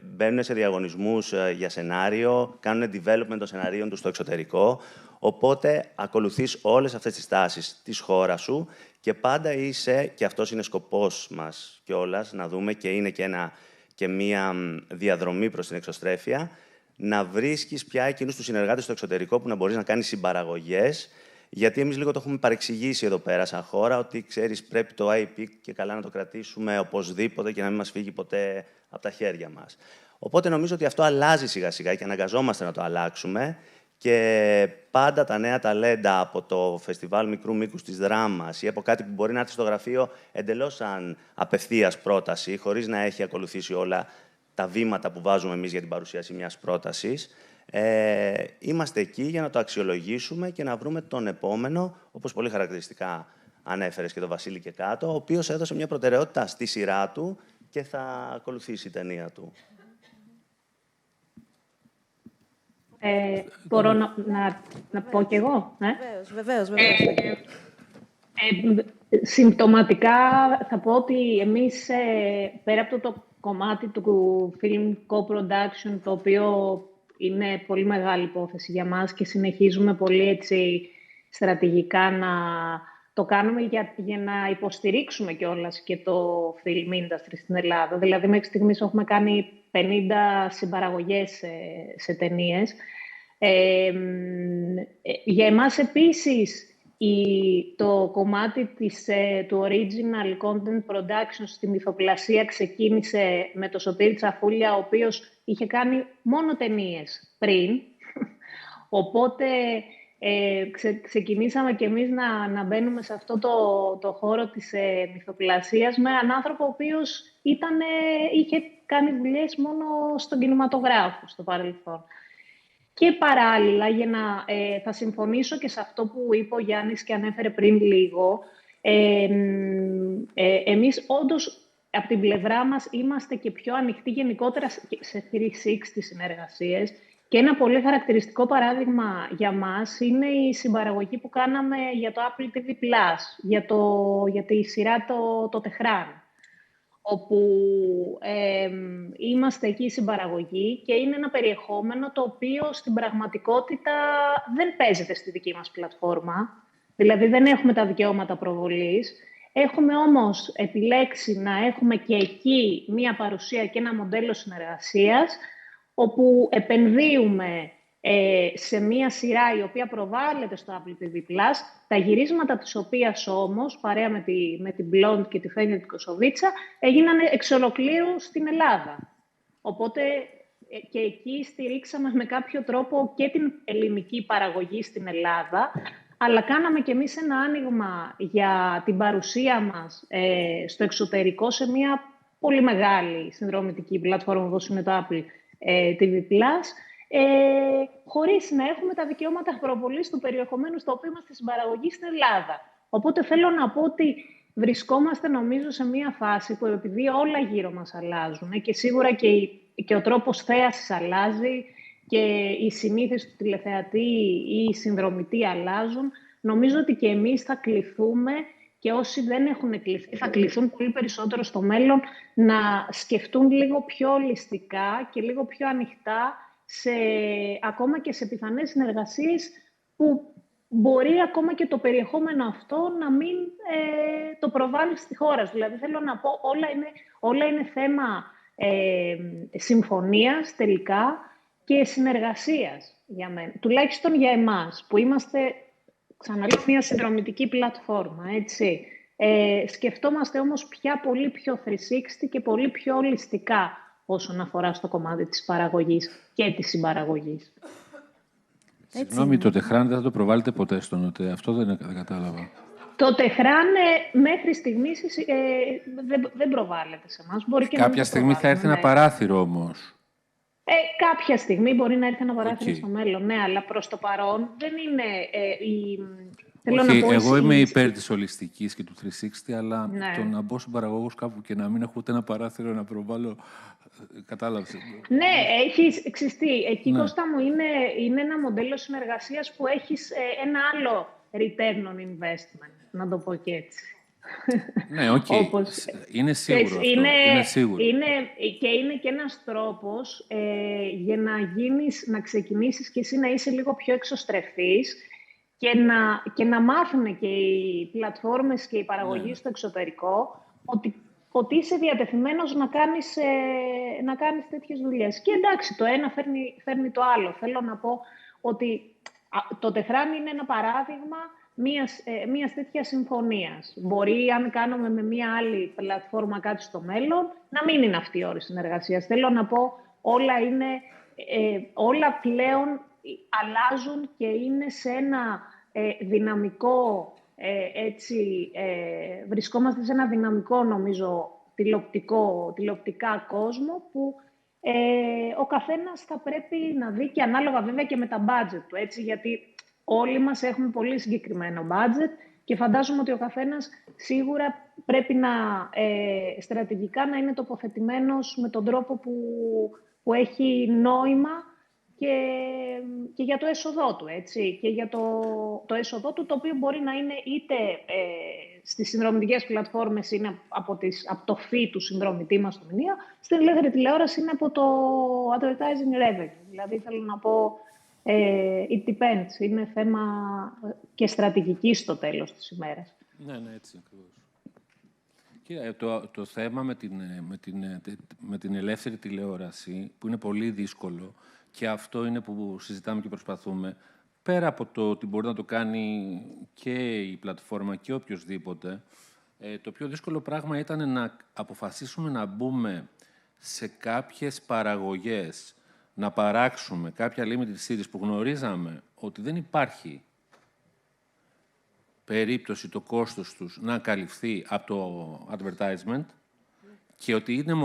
μπαίνουν σε διαγωνισμούς για σενάριο, κάνουν development των σεναρίων τους στο εξωτερικό. Οπότε ακολουθείς όλες αυτές τις τάσεις της χώρας σου και πάντα είσαι, και αυτός είναι σκοπός μας κιόλας, να δούμε, και είναι και μία διαδρομή προς την εξωστρέφεια, να βρίσκεις πια εκείνους τους συνεργάτες στο εξωτερικό που να μπορείς να κάνεις συμπαραγωγές. Γιατί εμείς λίγο το έχουμε παρεξηγήσει εδώ πέρα σαν χώρα, ότι ξέρεις, πρέπει το IP και καλά να το κρατήσουμε οπωσδήποτε και να μην μας φύγει ποτέ από τα χέρια μας. Οπότε νομίζω ότι αυτό αλλάζει σιγά-σιγά και αναγκαζόμαστε να το αλλάξουμε. Και πάντα τα νέα ταλέντα από το φεστιβάλ μικρού μήκους της δράμας ή από κάτι που μπορεί να έρθει στο γραφείο εντελώς σαν απευθείας πρόταση, χωρίς να έχει ακολουθήσει όλα τα βήματα που βάζουμε εμείς για την παρουσίαση μιας πρότασης, είμαστε εκεί για να το αξιολογήσουμε και να βρούμε τον επόμενο, όπως πολύ χαρακτηριστικά ανέφερες και τον Βασίλη και κάτω, ο οποίος έδωσε μια προτεραιότητα στη σειρά του και θα ακολουθήσει η ταινία του. Μπορώ να πω κι εγώ. Βεβαίως. Συμπτωματικά θα πω ότι εμείς, πέρα από το κομμάτι του film co-production, το οποίο είναι πολύ μεγάλη υπόθεση για μας και συνεχίζουμε πολύ έτσι στρατηγικά να το κάνουμε για να υποστηρίξουμε κιόλας και το film industry στην Ελλάδα. Δηλαδή, μέχρι στιγμής έχουμε κάνει 50 συμπαραγωγές σε ταινίες. Για εμάς επίσης το κομμάτι του original content production στη μυθοπλασία ξεκίνησε με το Σωτήρη Τσαφούλια, ο οποίος είχε κάνει μόνο ταινίες πριν. Οπότε ξεκινήσαμε κι εμείς να μπαίνουμε σε αυτό το χώρο της μυθοπλασίας με έναν άνθρωπο ο οποίος είχε κάνει δουλειές μόνο στον κινηματογράφο στο παρελθόν. Και παράλληλα, για να θα συμφωνήσω και σε αυτό που είπε ο Γιάννης και ανέφερε πριν λίγο, εμείς όντως από την πλευρά μας είμαστε και πιο ανοιχτοί γενικότερα σε 360 συνεργασίες. Και ένα πολύ χαρακτηριστικό παράδειγμα για μας είναι η συμπαραγωγή που κάναμε για το Apple TV+, για τη σειρά το Τεχράν, όπου είμαστε εκεί συμπαραγωγή και είναι ένα περιεχόμενο το οποίο στην πραγματικότητα δεν παίζεται στη δική μας πλατφόρμα. Δηλαδή δεν έχουμε τα δικαιώματα προβολής. Έχουμε όμως επιλέξει να έχουμε και εκεί μία παρουσία και ένα μοντέλο συνεργασίας, όπου επενδύουμε σε μία σειρά η οποία προβάλλεται στο Apple TV+, τα γυρίσματα της οποίας όμως, παρέα με την Blonde και τη Φένια την Κοσοβίτσα, έγιναν εξ ολοκλήρου στην Ελλάδα. Οπότε και εκεί στηρίξαμε με κάποιο τρόπο και την ελληνική παραγωγή στην Ελλάδα, αλλά κάναμε και εμείς ένα άνοιγμα για την παρουσία μας στο εξωτερικό σε μία πολύ μεγάλη συνδρομητική πλατφόρμα όπως είναι το Apple TV+, χωρίς να έχουμε τα δικαιώματα προβολής του περιεχομένου στο οποίο είμαστε συμπαραγωγή στην Ελλάδα. Οπότε θέλω να πω ότι βρισκόμαστε νομίζω σε μια φάση που επειδή όλα γύρω μας αλλάζουν και σίγουρα και ο τρόπος θέασης αλλάζει και οι συνήθειες του τηλεθεατή ή οι συνδρομητή αλλάζουν, νομίζω ότι και εμείς θα κληθούμε και όσοι δεν έχουν κληθεί θα κληθούν πολύ περισσότερο στο μέλλον να σκεφτούν λίγο πιο ολιστικά και λίγο πιο ανοιχτά ακόμα και σε πιθανές συνεργασίες που μπορεί ακόμα και το περιεχόμενο αυτό να μην το προβάλλει στη χώρα. Δηλαδή θέλω να πω όλα είναι θέμα συμφωνίας τελικά και συνεργασίας για μένα. Τουλάχιστον για εμάς που είμαστε ξαναλέω, μια συνδρομητική πλατφόρμα, έτσι. Σκεφτόμαστε όμως πια πολύ πιο 360 και πολύ πιο ολιστικά όσον αφορά στο κομμάτι της παραγωγής και της συμπαραγωγής. Συγγνώμη, το Τεχράν δεν θα το προβάλλετε ποτέ στον ΟΤΕ. Αυτό δεν κατάλαβα. Το Τεχράν μέχρι στιγμής δεν προβάλλεται σε εμάς. Κάποια στιγμή θα έρθει ένα παράθυρο όμως. Κάποια στιγμή μπορεί να έρθει ένα παράθυρο στο μέλλον, ναι, αλλά προς το παρόν δεν είναι εγώ είμαι υπέρ της ολιστικής και του 360, αλλά το να μπω στον παραγωγός κάπου και να μην έχω ούτε ένα παράθυρο να προβάλλω, κατάλαβες. Ναι, έχεις ξυστεί. Εκεί, Κώστα μου, είναι ένα μοντέλο συνεργασίας που έχεις ένα άλλο return on investment, να το πω και έτσι. Ναι, οκ. Είναι σίγουρο αυτό. Είναι σίγουρο. Και είναι και ένας τρόπος για να ξεκινήσεις και εσύ να είσαι λίγο πιο εξωστρεφής και να μάθουν και οι πλατφόρμες και οι παραγωγοί στο εξωτερικό ότι είσαι διατεθειμένος να κάνεις τέτοιες δουλειές. Και εντάξει, το ένα φέρνει το άλλο. Θέλω να πω ότι το Τεχράν είναι ένα παράδειγμα μιας τέτοιας συμφωνίας. Μπορεί, αν κάνουμε με μια άλλη πλατφόρμα κάτι στο μέλλον, να μην είναι αυτή η όρη συνεργασίας. Θέλω να πω, όλα πλέον αλλάζουν και είναι σε ένα δυναμικό, βρισκόμαστε σε ένα δυναμικό, νομίζω, τηλεοπτικά κόσμο που ο καθένας θα πρέπει να δει, και ανάλογα βέβαια και με τα budget του, έτσι, γιατί όλοι μας έχουμε πολύ συγκεκριμένο budget και φαντάζομαι ότι ο καθένας σίγουρα πρέπει στρατηγικά να είναι τοποθετημένος με τον τρόπο που έχει νόημα και για το έσοδό του, έτσι, και για το έσοδό του, το οποίο μπορεί να είναι είτε στις συνδρομητικές πλατφόρμες, είναι από το φύ του συνδρομητή μας στο μηνύα, στην ελεύθερη τηλεόραση είναι από το advertising revenue. Δηλαδή, θέλω να πω, it depends. Είναι θέμα και στρατηγική στο τέλος της ημέρας. Ναι, έτσι ακριβώς. Κοίτα, το θέμα με την ελεύθερη τηλεόραση, που είναι πολύ δύσκολο, και αυτό είναι που συζητάμε και προσπαθούμε, πέρα από το ότι μπορεί να το κάνει και η πλατφόρμα και οποιοσδήποτε, το πιο δύσκολο πράγμα ήταν να αποφασίσουμε να μπούμε σε κάποιες παραγωγές, να παράξουμε κάποια limited series που γνωρίζαμε ότι δεν υπάρχει περίπτωση το κόστος τους να καλυφθεί από το advertisement και ότι ήταν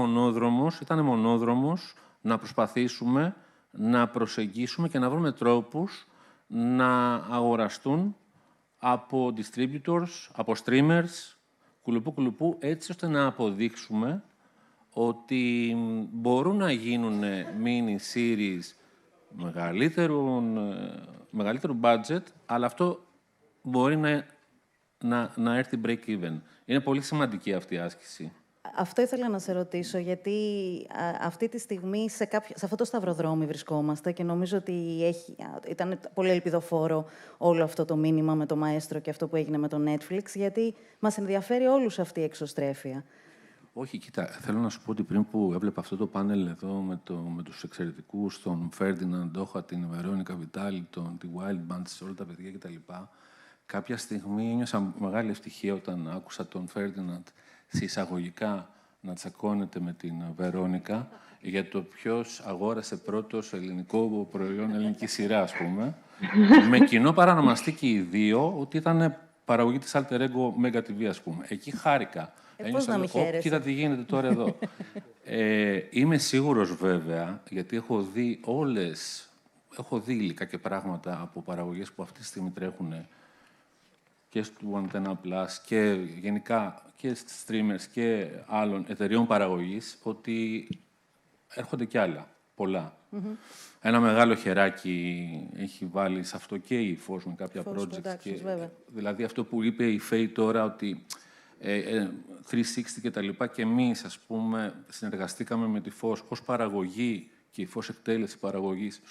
μονόδρομος να προσπαθήσουμε να προσεγγίσουμε και να βρούμε τρόπους να αγοραστούν από distributors, από streamers, κουλουπού, έτσι ώστε να αποδείξουμε ότι μπορούν να γίνουν mini series μεγαλύτερου budget, αλλά αυτό μπορεί να έρθει break-even. Είναι πολύ σημαντική αυτή η άσκηση. Αυτό ήθελα να σε ρωτήσω, γιατί αυτή τη στιγμή σε αυτό το σταυροδρόμι βρισκόμαστε και νομίζω ότι ήταν πολύ ελπιδοφόρο όλο αυτό το μήνυμα με το Μαέστρο και αυτό που έγινε με το Netflix, γιατί μας ενδιαφέρει όλους αυτή η εξωστρέφεια. Όχι, κοίτα, θέλω να σου πω ότι πριν που έβλεπα αυτό το πάνελ εδώ με τους εξαιρετικούς, τον Φέρντιναντ Ντόχα, την Βερόνικα Βιτάλη, τη Wild Bunch, όλα τα παιδιά κτλ. Κάποια στιγμή ένιωσα μεγάλη ευτυχία όταν άκουσα τον Φέρντιναντ εισαγωγικά να τσακώνεται με την Βερόνικα για το ποιος αγόρασε πρώτος ελληνικό προϊόν, ελληνική σειρά, ας πούμε. Με κοινό παρανομαστή και οι δύο ότι ήταν παραγωγή της Alter Ego Mega TV, ας πούμε. Εκεί χάρηκα. Πώς να μην χαίρεσαι. Κοίτα τι γίνεται τώρα εδώ. Είμαι σίγουρος, βέβαια, γιατί έχω δει υλικά και πράγματα από παραγωγές που αυτή τη στιγμή τρέχουν και στο Antenna Plus και γενικά και στις streamers και άλλων εταιρείων παραγωγής, ότι έρχονται κι άλλα, πολλά. Ένα μεγάλο χεράκι έχει βάλει σε αυτό και η Φως με κάποια projects. Δηλαδή αυτό που είπε η Φέη τώρα, ότι 360 και τα λοιπά, και εμείς, ας πούμε, συνεργαστήκαμε με τη Φως ως παραγωγή και η Φως εκτέλεση παραγωγής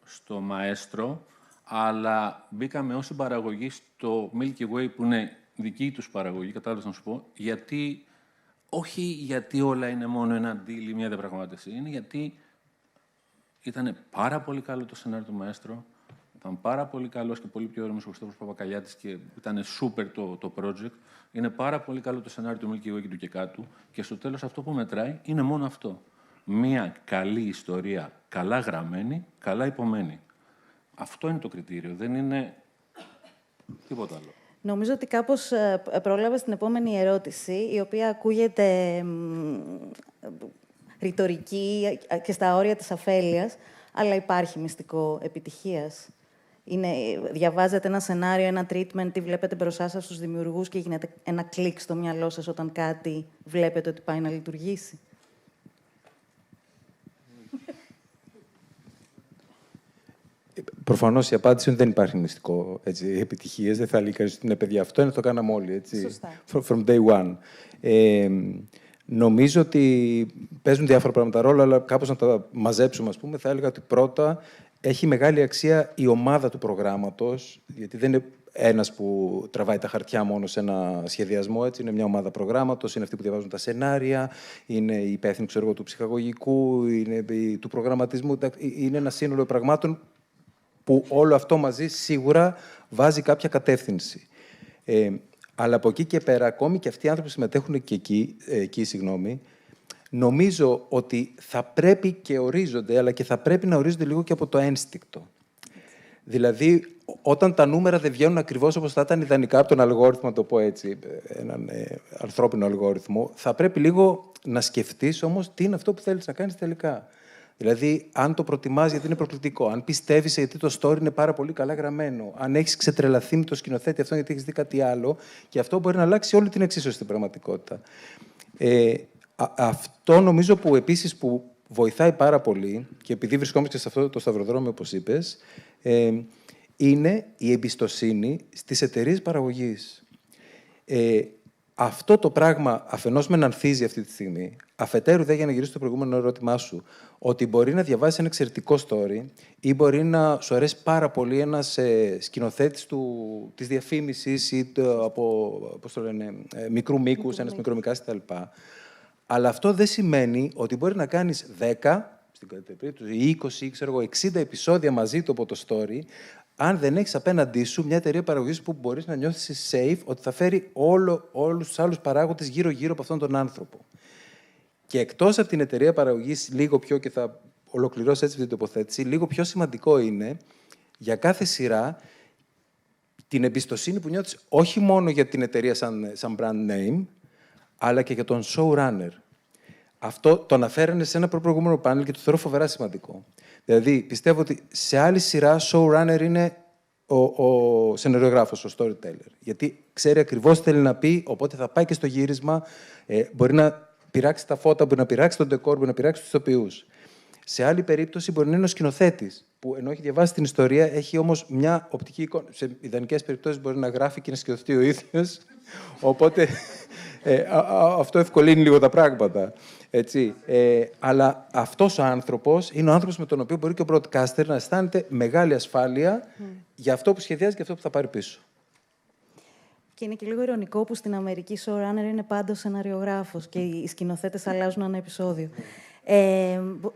στο Μαέστρο, αλλά μπήκαμε ως παραγωγή στο Milky Way, που είναι δική τους παραγωγή, κατάλαβες να σου πω, όχι γιατί όλα είναι μόνο ένα deal ή μια διαπραγμάτευση, είναι γιατί ήταν πάρα πολύ καλό το σενάριο του Μαέστρο, ήταν πάρα πολύ καλός και πολύ πιο όριμος ο Χριστόφορος Παπακαλιάτης και ήταν super το project. Είναι πάρα πολύ καλό το σενάριο του Milky Way και του Κεκάτου. Και στο τέλος αυτό που μετράει είναι μόνο αυτό. Μία καλή ιστορία, καλά γραμμένη, καλά υπομένη. Αυτό είναι το κριτήριο, δεν είναι τίποτα άλλο. Νομίζω ότι κάπως πρόλαβα στην επόμενη ερώτηση, η οποία ακούγεται ρητορική και στα όρια της αφέλειας, αλλά υπάρχει μυστικό επιτυχίας. Διαβάζετε ένα σενάριο, ένα treatment, τι βλέπετε μπροστά σας στους δημιουργούς και γίνεται ένα κλικ στο μυαλό σας όταν κάτι βλέπετε ότι πάει να λειτουργήσει. Προφανώς η απάντηση είναι ότι δεν υπάρχει μυστικό επιτυχίες. Δεν θα λέει κανείς ότι είναι παιδιά. Αυτό είναι το κάναμε όλοι. Έτσι. Σωστά. From day one. Νομίζω ότι παίζουν διάφορα πράγματα ρόλο, αλλά κάπως να τα μαζέψουμε, ας πούμε, θα έλεγα ότι πρώτα έχει μεγάλη αξία η ομάδα του προγράμματος, γιατί δεν είναι ένας που τραβάει τα χαρτιά μόνο σε ένα σχεδιασμό, έτσι. Είναι μια ομάδα προγράμματος, είναι αυτοί που διαβάζουν τα σενάρια, είναι οι υπεύθυνοι, του ψυχαγωγικού, είναι του προγραμματισμού. Είναι ένα σύνολο πραγμάτων που όλο αυτό μαζί σίγουρα βάζει κάποια κατεύθυνση. Αλλά από εκεί και πέρα, ακόμη και αυτοί οι άνθρωποι που συμμετέχουν και εκεί, νομίζω ότι θα πρέπει και ορίζονται, αλλά και θα πρέπει να ορίζονται λίγο και από το ένστικτο. Δηλαδή, όταν τα νούμερα δεν βγαίνουν ακριβώς όπως θα ήταν ιδανικά από τον αλγόριθμο, να το πω έτσι, έναν ανθρώπινο αλγόριθμο, θα πρέπει λίγο να σκεφτείς όμως τι είναι αυτό που θέλεις να κάνεις τελικά. Δηλαδή, αν το προτιμάς γιατί είναι προκλητικό, αν πιστεύεις γιατί το story είναι πάρα πολύ καλά γραμμένο, αν έχεις ξετρελαθεί με το σκηνοθέτη αυτό γιατί έχεις δει κάτι άλλο, και αυτό μπορεί να αλλάξει όλη την εξίσωση στην πραγματικότητα. Αυτό νομίζω που επίσης που βοηθάει πάρα πολύ, και επειδή βρισκόμαστε σε αυτό το σταυροδρόμιο, όπως είπες, είναι η εμπιστοσύνη στις εταιρείες παραγωγής. Αυτό το πράγμα αφενός με ανθίζει αυτή τη στιγμή, αφετέρου για να γυρίσω στο προηγούμενο ερώτημά σου, ότι μπορεί να διαβάσει ένα εξαιρετικό story ή μπορεί να σου αρέσει πάρα πολύ ένας σκηνοθέτης της διαφήμισης ή από μικρού μήκους, ένας μικρομικάς κτλ. Αλλά αυτό δεν σημαίνει ότι μπορεί να κάνεις 10, στην καλύτερη περίπτωση 20 ή 60 επεισόδια μαζί του από το story, αν δεν έχεις απέναντί σου μια εταιρεία παραγωγής που μπορείς να νιώθεις safe ότι θα φέρει όλους τους άλλους παράγοντες γύρω-γύρω από αυτόν τον άνθρωπο. Και εκτός από την εταιρεία παραγωγής, λίγο πιο, και θα ολοκληρώσω έτσι αυτή την τοποθέτηση, λίγο πιο σημαντικό είναι για κάθε σειρά την εμπιστοσύνη που νιώθεις όχι μόνο για την εταιρεία σαν brand name, αλλά και για τον showrunner. Αυτό το αναφέρανε σε ένα προηγούμενο πάνελ και το θεωρώ φοβερά σημαντικό. Δηλαδή, πιστεύω ότι σε άλλη σειρά showrunner είναι ο σεναριογράφος, ο storyteller. Γιατί ξέρει ακριβώς τι θέλει να πει, οπότε θα πάει και στο γύρισμα, μπορεί να πειράξει τα φώτα, μπορεί να πειράξει τον ντεκόρ, μπορεί να πειράξει τους ηθοποιούς. Σε άλλη περίπτωση μπορεί να είναι ο σκηνοθέτης, που ενώ έχει διαβάσει την ιστορία, έχει όμως μια οπτική εικόνα. Σε ιδανικές περιπτώσεις μπορεί να γράφει και να σκηνοθετεί ο ίδιος. Οπότε αυτό ευκολύνει λίγο τα πράγματα. Έτσι. Αλλά αυτός ο άνθρωπος είναι ο άνθρωπος με τον οποίο μπορεί και ο broadcaster να αισθάνεται μεγάλη ασφάλεια για αυτό που σχεδιάζει και αυτό που θα πάρει πίσω. Και είναι και λίγο ειρωνικό που στην Αμερική showrunner είναι πάντως σεναριογράφος και οι σκηνοθέτες αλλάζουν ένα επεισόδιο.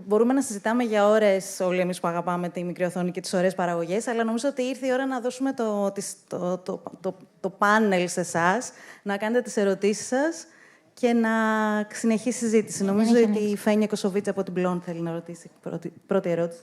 Μπορούμε να συζητάμε για ώρες όλοι εμείς που αγαπάμε τη μικρή οθόνη και τις ωραίες παραγωγές, αλλά νομίζω ότι ήρθε η ώρα να δώσουμε το πάνελ σε εσάς, να κάνετε τις ερωτήσεις σας και να συνεχίσει η συζήτηση. Νομίζω ότι η Φένια Κοσοβίτσα από την Blonde θέλει να ρωτήσει πρώτη ερώτηση.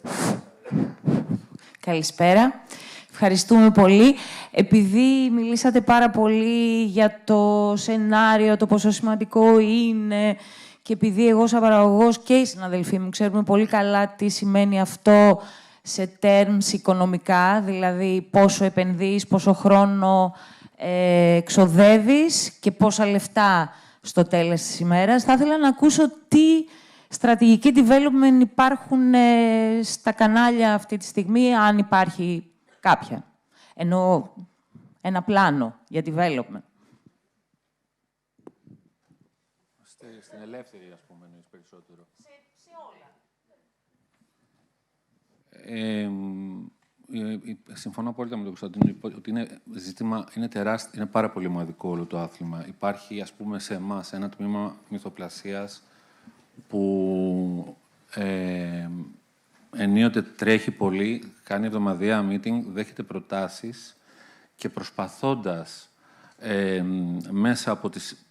Καλησπέρα. Ευχαριστούμε πολύ. Επειδή μιλήσατε πάρα πολύ για το σενάριο, το πόσο σημαντικό είναι, και επειδή εγώ σαν παραγωγός και οι συναδελφοί μου ξέρουμε πολύ καλά τι σημαίνει αυτό σε terms οικονομικά, δηλαδή πόσο επενδύεις, πόσο χρόνο εξοδεύεις και πόσα λεφτά στο τέλος της ημέρας, θα ήθελα να ακούσω τι στρατηγική development υπάρχουν στα κανάλια αυτή τη στιγμή, αν υπάρχει κάποια. Εννοώ ένα πλάνο για development. Στην ελεύθερη, ας πούμε, εννοείς περισσότερο. Σε όλα. Συμφωνώ απόλυτα με τον Κωνσταντίνο ότι είναι ζήτημα, είναι τεράστιο, είναι πάρα πολύ ομαδικό όλο το άθλημα. Υπάρχει, ας πούμε, σε εμάς ένα τμήμα μυθοπλασίας που ενίοτε τρέχει πολύ, κάνει εβδομαδιαία meeting, δέχεται προτάσεις και προσπαθώντας μέσα από τις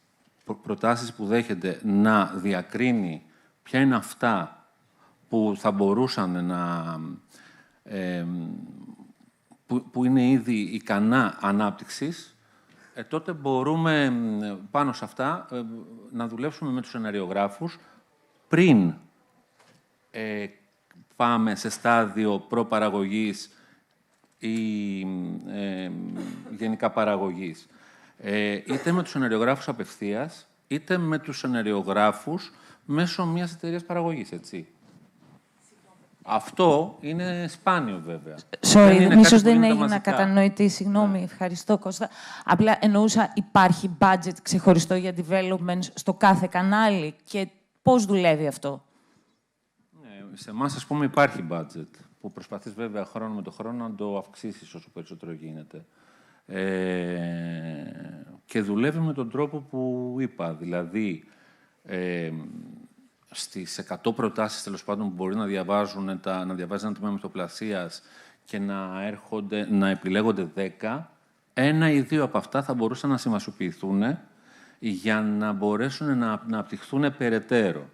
προτάσεις που δέχεται να διακρίνει ποια είναι αυτά που θα μπορούσαν να... που είναι ήδη ικανά ανάπτυξης, τότε μπορούμε πάνω σε αυτά να δουλέψουμε με τους σεναριογράφους πριν πάμε σε στάδιο προπαραγωγής ή γενικά παραγωγής. Είτε με τους σεναριογράφους απευθείας, είτε με τους σεναριογράφους μέσω μιας εταιρείας παραγωγής, έτσι. Αυτό είναι σπάνιο, βέβαια. Ίσως δεν έγινα κατανοητή. Συγγνώμη, ευχαριστώ, Κώστα. Απλά εννοούσα, υπάρχει budget ξεχωριστό για development στο κάθε κανάλι και πώς δουλεύει αυτό. Ναι, σε εμάς, ας πούμε, υπάρχει budget, που προσπαθείς βέβαια χρόνο με το χρόνο να το αυξήσεις όσο περισσότερο γίνεται. Και δουλεύει με τον τρόπο που είπα, δηλαδή στις 100 προτάσεις, τέλος πάντων, που μπορεί να διαβάζει ένα τμήμα μυθοπλασίας και να επιλέγονται 10, 1 ή 2 από αυτά θα μπορούσαν να σημασιοποιηθούν για να μπορέσουν να αναπτυχθούν περαιτέρω.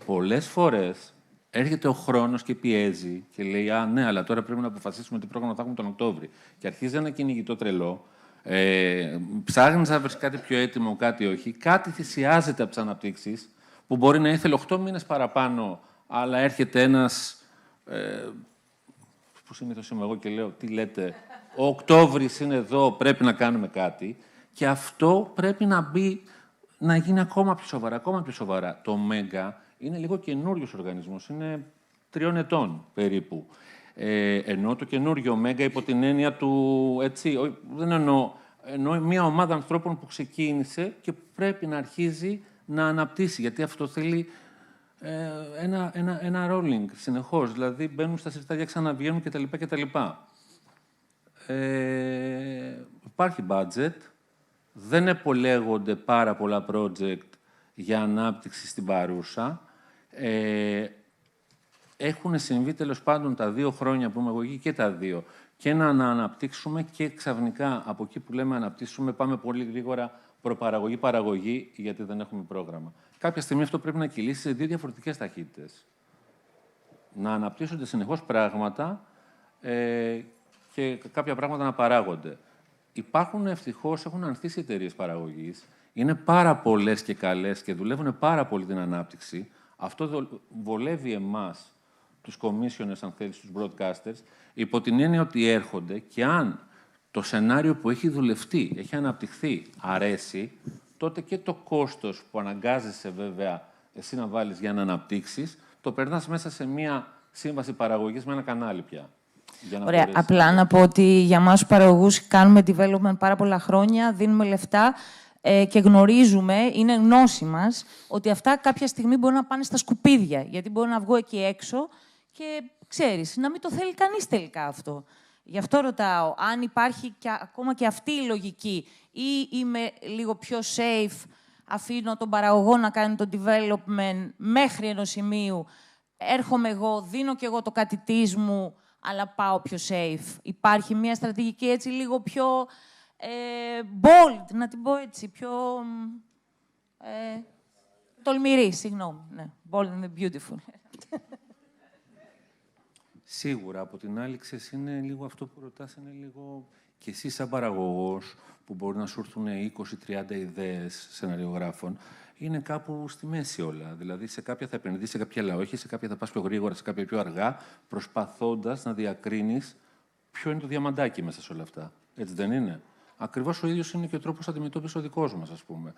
Πολλές φορές έρχεται ο χρόνος και πιέζει και λέει «Α, ναι, αλλά τώρα πρέπει να αποφασίσουμε τι πρόγραμμα θα έχουμε τον Οκτώβρη». Και αρχίζει ένα κυνηγητό τρελό. Ψάχνεις να βρεις κάτι πιο έτοιμο, κάτι όχι. Κάτι θυσιάζεται από τις αναπτύξεις, που μπορεί να ήθελε 8 μήνες παραπάνω, αλλά έρχεται ένας, που συνήθως είμαι εγώ και λέω, τι λέτε, ο Οκτώβρης είναι εδώ, πρέπει να κάνουμε κάτι, και αυτό πρέπει να μπει, να γίνει ακόμα πιο σοβαρά, ακόμα πιο σοβαρά. Το Μέγκα είναι λίγο καινούριος οργανισμός, είναι 3 ετών περίπου. Ενώ το καινούριο Μέγκα υπό την έννοια του, έτσι, δεν εννοώ μια ομάδα ανθρώπων που ξεκίνησε και πρέπει να αρχίζει να αναπτύσσει, γιατί αυτό θέλει ένα rolling συνεχώς. Δηλαδή, μπαίνουν στα συρτάρια, ξαναβγαίνουν κτλ. Υπάρχει budget, δεν επολέγονται πάρα πολλά project για ανάπτυξη στην παρούσα. Έχουν συμβεί, τέλος πάντων, τα 2 χρόνια που είμαι εγώ εκεί και τα 2, και να αναπτύξουμε και ξαφνικά από εκεί που λέμε αναπτύσσουμε πάμε πολύ γρήγορα προπαραγωγή-παραγωγή, γιατί δεν έχουμε πρόγραμμα. Κάποια στιγμή αυτό πρέπει να κυλήσει σε 2 διαφορετικές ταχύτητες. Να αναπτύσσονται συνεχώς πράγματα και κάποια πράγματα να παράγονται. Υπάρχουν, ευτυχώς, έχουν ανθίσει εταιρείες παραγωγής. Είναι πάρα πολλές και καλές και δουλεύουν πάρα πολύ την ανάπτυξη. Αυτό βολεύει εμάς, τους commissioners, αν θέλεις, τους broadcasters, υπό την έννοια ότι έρχονται και αν το σενάριο που έχει δουλευτεί, έχει αναπτυχθεί, αρέσει, τότε και το κόστος που αναγκάζεσαι βέβαια εσύ να βάλεις για να αναπτύξεις, το περνάς μέσα σε μία σύμβαση παραγωγής με ένα κανάλι πια. Ωραία. Απλά να πω ότι για εμάς τους παραγωγούς κάνουμε development πάρα πολλά χρόνια, δίνουμε λεφτά και γνωρίζουμε, είναι γνώση μας, ότι αυτά κάποια στιγμή μπορούν να πάνε στα σκουπίδια. Γιατί μπορεί να βγω εκεί έξω και ξέρεις, να μην το θέλει κανείς τελικά αυτό. Γι' αυτό ρωτάω, αν υπάρχει ακόμα και αυτή η λογική ή είμαι λίγο πιο safe, αφήνω τον παραγωγό να κάνει το development μέχρι ενός σημείου, έρχομαι εγώ, δίνω κι εγώ το κάτι της μου, αλλά πάω πιο safe. Υπάρχει μια στρατηγική έτσι λίγο πιο bold, να την πω έτσι, πιο τολμηρή, συγγνώμη. Ναι. Bold and beautiful. Σίγουρα. Από την άλλη, ξέρεις, είναι λίγο αυτό που ρωτάς, είναι λίγο και εσύ σαν παραγωγός, που μπορεί να σου έρθουν 20-30 ιδέες σεναριογράφων, είναι κάπου στη μέση όλα. Δηλαδή, σε κάποια θα επενδύσεις, σε κάποια άλλα όχι, σε κάποια θα πας πιο γρήγορα, σε κάποια πιο αργά, προσπαθώντας να διακρίνεις ποιο είναι το διαμαντάκι μέσα σε όλα αυτά. Έτσι δεν είναι? Ακριβώς ο ίδιος είναι και ο τρόπος αντιμετώπισης ο δικός μας, ας πούμε.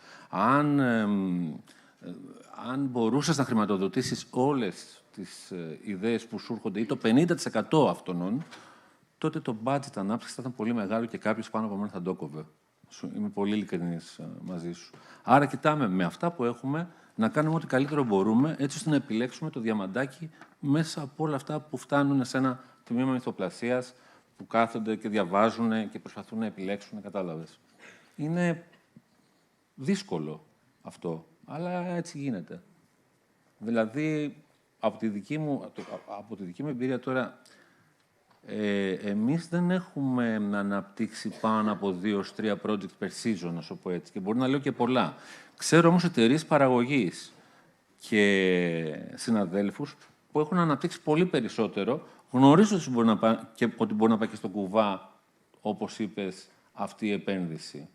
Αν μπορούσες να χρηματοδοτήσεις όλες τις ιδέες που σου έρχονται ή το 50% αυτών, τότε το budget ανάπτυξης θα ήταν πολύ μεγάλο και κάποιος πάνω από μένα θα το κόβε. Είμαι πολύ ειλικρινής μαζί σου. Άρα κοιτάμε με αυτά που έχουμε να κάνουμε ό,τι καλύτερο μπορούμε, έτσι ώστε να επιλέξουμε το διαμαντάκι μέσα από όλα αυτά που φτάνουν σε ένα τμήμα μυθοπλασίας, που κάθονται και διαβάζουν και προσπαθούν να επιλέξουν, κατάλαβες. Είναι δύσκολο αυτό, αλλά έτσι γίνεται. Δηλαδή, από τη δική μου εμπειρία τώρα, εμείς δεν έχουμε αναπτύξει πάνω από 2-3 projects per season, να σου πω έτσι. Και μπορεί να λέω και πολλά. Ξέρω όμως εταιρείες παραγωγής και συναδέλφους που έχουν αναπτύξει πολύ περισσότερο, γνωρίζω ότι μπορεί να πάει και στο κουβά, όπως είπες, αυτή η επένδυση.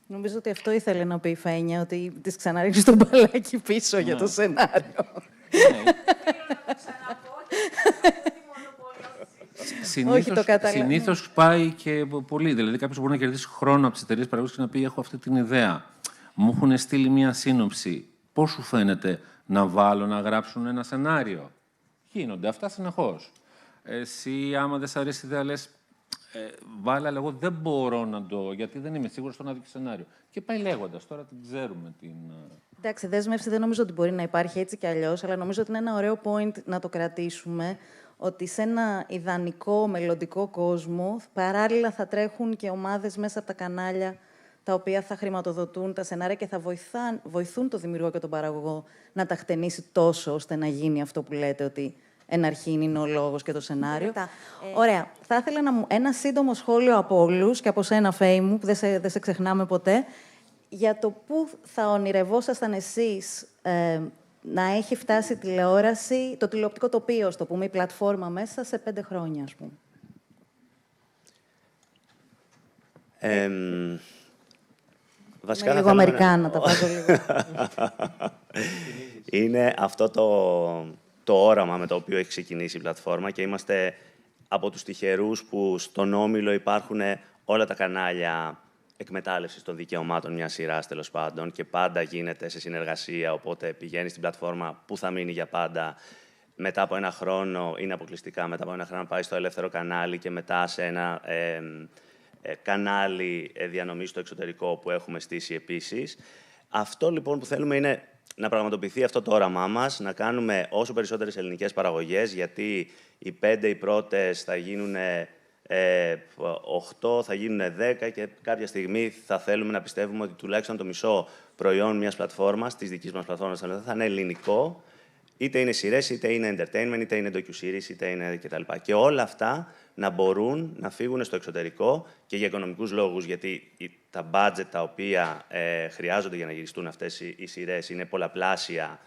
Νομίζω ότι αυτό ήθελε να πει η Φένια, ότι της ξαναρίχνει τον μπαλάκι πίσω για το σενάριο. Συνήθως πάει και πολύ. Δηλαδή, κάποιος μπορεί να κερδίσει χρόνο από τις εταιρείες παραγωγής και να πει: έχω αυτή την ιδέα. Μου έχουν στείλει μία σύνοψη. Πώς σου φαίνεται να βάλω να γράψουν ένα σενάριο? Γίνονται αυτά συνεχώς. Εσύ, άμα δεν σ' αρέσει η ιδέα, λες: βάλε, αλλά εγώ δεν μπορώ να το, γιατί δεν είμαι σίγουρος στο να δει σενάριο. Και πάει λέγοντας. Τώρα την ξέρουμε την. Εντάξει, δέσμευση δεν νομίζω ότι μπορεί να υπάρχει έτσι κι αλλιώς, αλλά νομίζω ότι είναι ένα ωραίο point να το κρατήσουμε, ότι σε ένα ιδανικό μελλοντικό κόσμο παράλληλα θα τρέχουν και ομάδες μέσα από τα κανάλια τα οποία θα χρηματοδοτούν τα σενάρια και θα βοηθούν το δημιουργό και τον παραγωγό να τα χτενίσει τόσο ώστε να γίνει αυτό που λέτε, ότι εν αρχήν είναι ο λόγος και το σενάριο. Ωραία. Θα ήθελα ένα σύντομο σχόλιο από όλους και από σένα, Φέη μου, που δεν σε ξεχνάμε ποτέ, για το πού θα ονειρευόσασταν εσείς να έχει φτάσει η τηλεόραση, το τηλεοπτικό τοπίο, στο πούμε, η πλατφόρμα μέσα σε 5 χρόνια, ας πούμε. Βασικά, λίγο Αμερικάνα, τα βάζω λίγο. Είναι αυτό το όραμα με το οποίο έχει ξεκινήσει η πλατφόρμα και είμαστε από τους τυχερούς που στον Όμιλο υπάρχουν όλα τα κανάλια εκμετάλλευσης των δικαιωμάτων μιας σειράς, τέλος πάντων, και πάντα γίνεται σε συνεργασία, οπότε πηγαίνει στην πλατφόρμα που θα μείνει για πάντα. Μετά από 1 χρόνο, είναι αποκλειστικά, μετά από 1 χρόνο πάει στο ελεύθερο κανάλι και μετά σε ένα κανάλι διανομής στο εξωτερικό που έχουμε στήσει επίσης. Αυτό λοιπόν που θέλουμε είναι να πραγματοποιηθεί αυτό το όραμά μας, να κάνουμε όσο περισσότερες ελληνικές παραγωγές, γιατί οι 5 οι πρώτες θα γίνουν 8, θα γίνουν 10 και κάποια στιγμή θα θέλουμε να πιστεύουμε ότι τουλάχιστον το μισό προϊόν μιας πλατφόρμας, της δικής μας πλατφόρμας, θα είναι ελληνικό, είτε είναι σειρές, είτε είναι entertainment, είτε είναι docu-series, είτε είναι κτλ. Και όλα αυτά να μπορούν να φύγουν στο εξωτερικό και για οικονομικούς λόγους, γιατί τα budget τα οποία χρειάζονται για να γυριστούν αυτές οι σειρές είναι πολλαπλάσια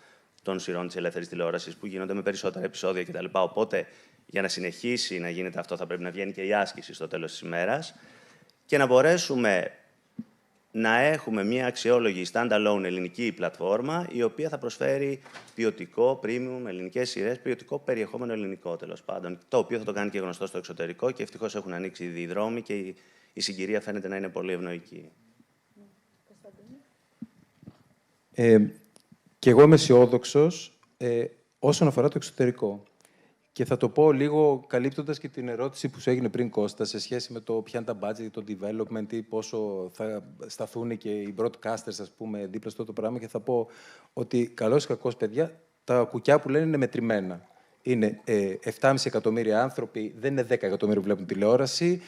των σειρών της ελεύθερης τηλεόρασης που γίνονται με περισσότερα επεισόδια κτλ. Οπότε, για να συνεχίσει να γίνεται αυτό, θα πρέπει να βγαίνει και η άσκηση στο τέλος της ημέρας και να μπορέσουμε να έχουμε μια αξιόλογη stand-alone ελληνική πλατφόρμα, η οποία θα προσφέρει ποιοτικό, premium, ελληνικές σειρές, ποιοτικό περιεχόμενο ελληνικό, τέλος πάντων, το οποίο θα το κάνει και γνωστό στο εξωτερικό και ευτυχώς έχουν ανοίξει ήδη οι δρόμοι και η συγκυρία φαίνεται να είναι πολύ ευνοϊκή. Και εγώ είμαι αισιόδοξος όσον αφορά το εξωτερικό. Και θα το πω λίγο καλύπτοντας και την ερώτηση που σου έγινε πριν, Κώστα, σε σχέση με το ποια είναι τα budget, το development ή πόσο θα σταθούν και οι broadcasters, ας πούμε, δίπλα στο το πράγμα. Και θα πω ότι καλώς ή κακώς, παιδιά, τα κουκιά που λένε είναι μετρημένα. Είναι 7,5 εκατομμύρια άνθρωποι, δεν είναι 10 εκατομμύρια που βλέπουν τηλεόραση.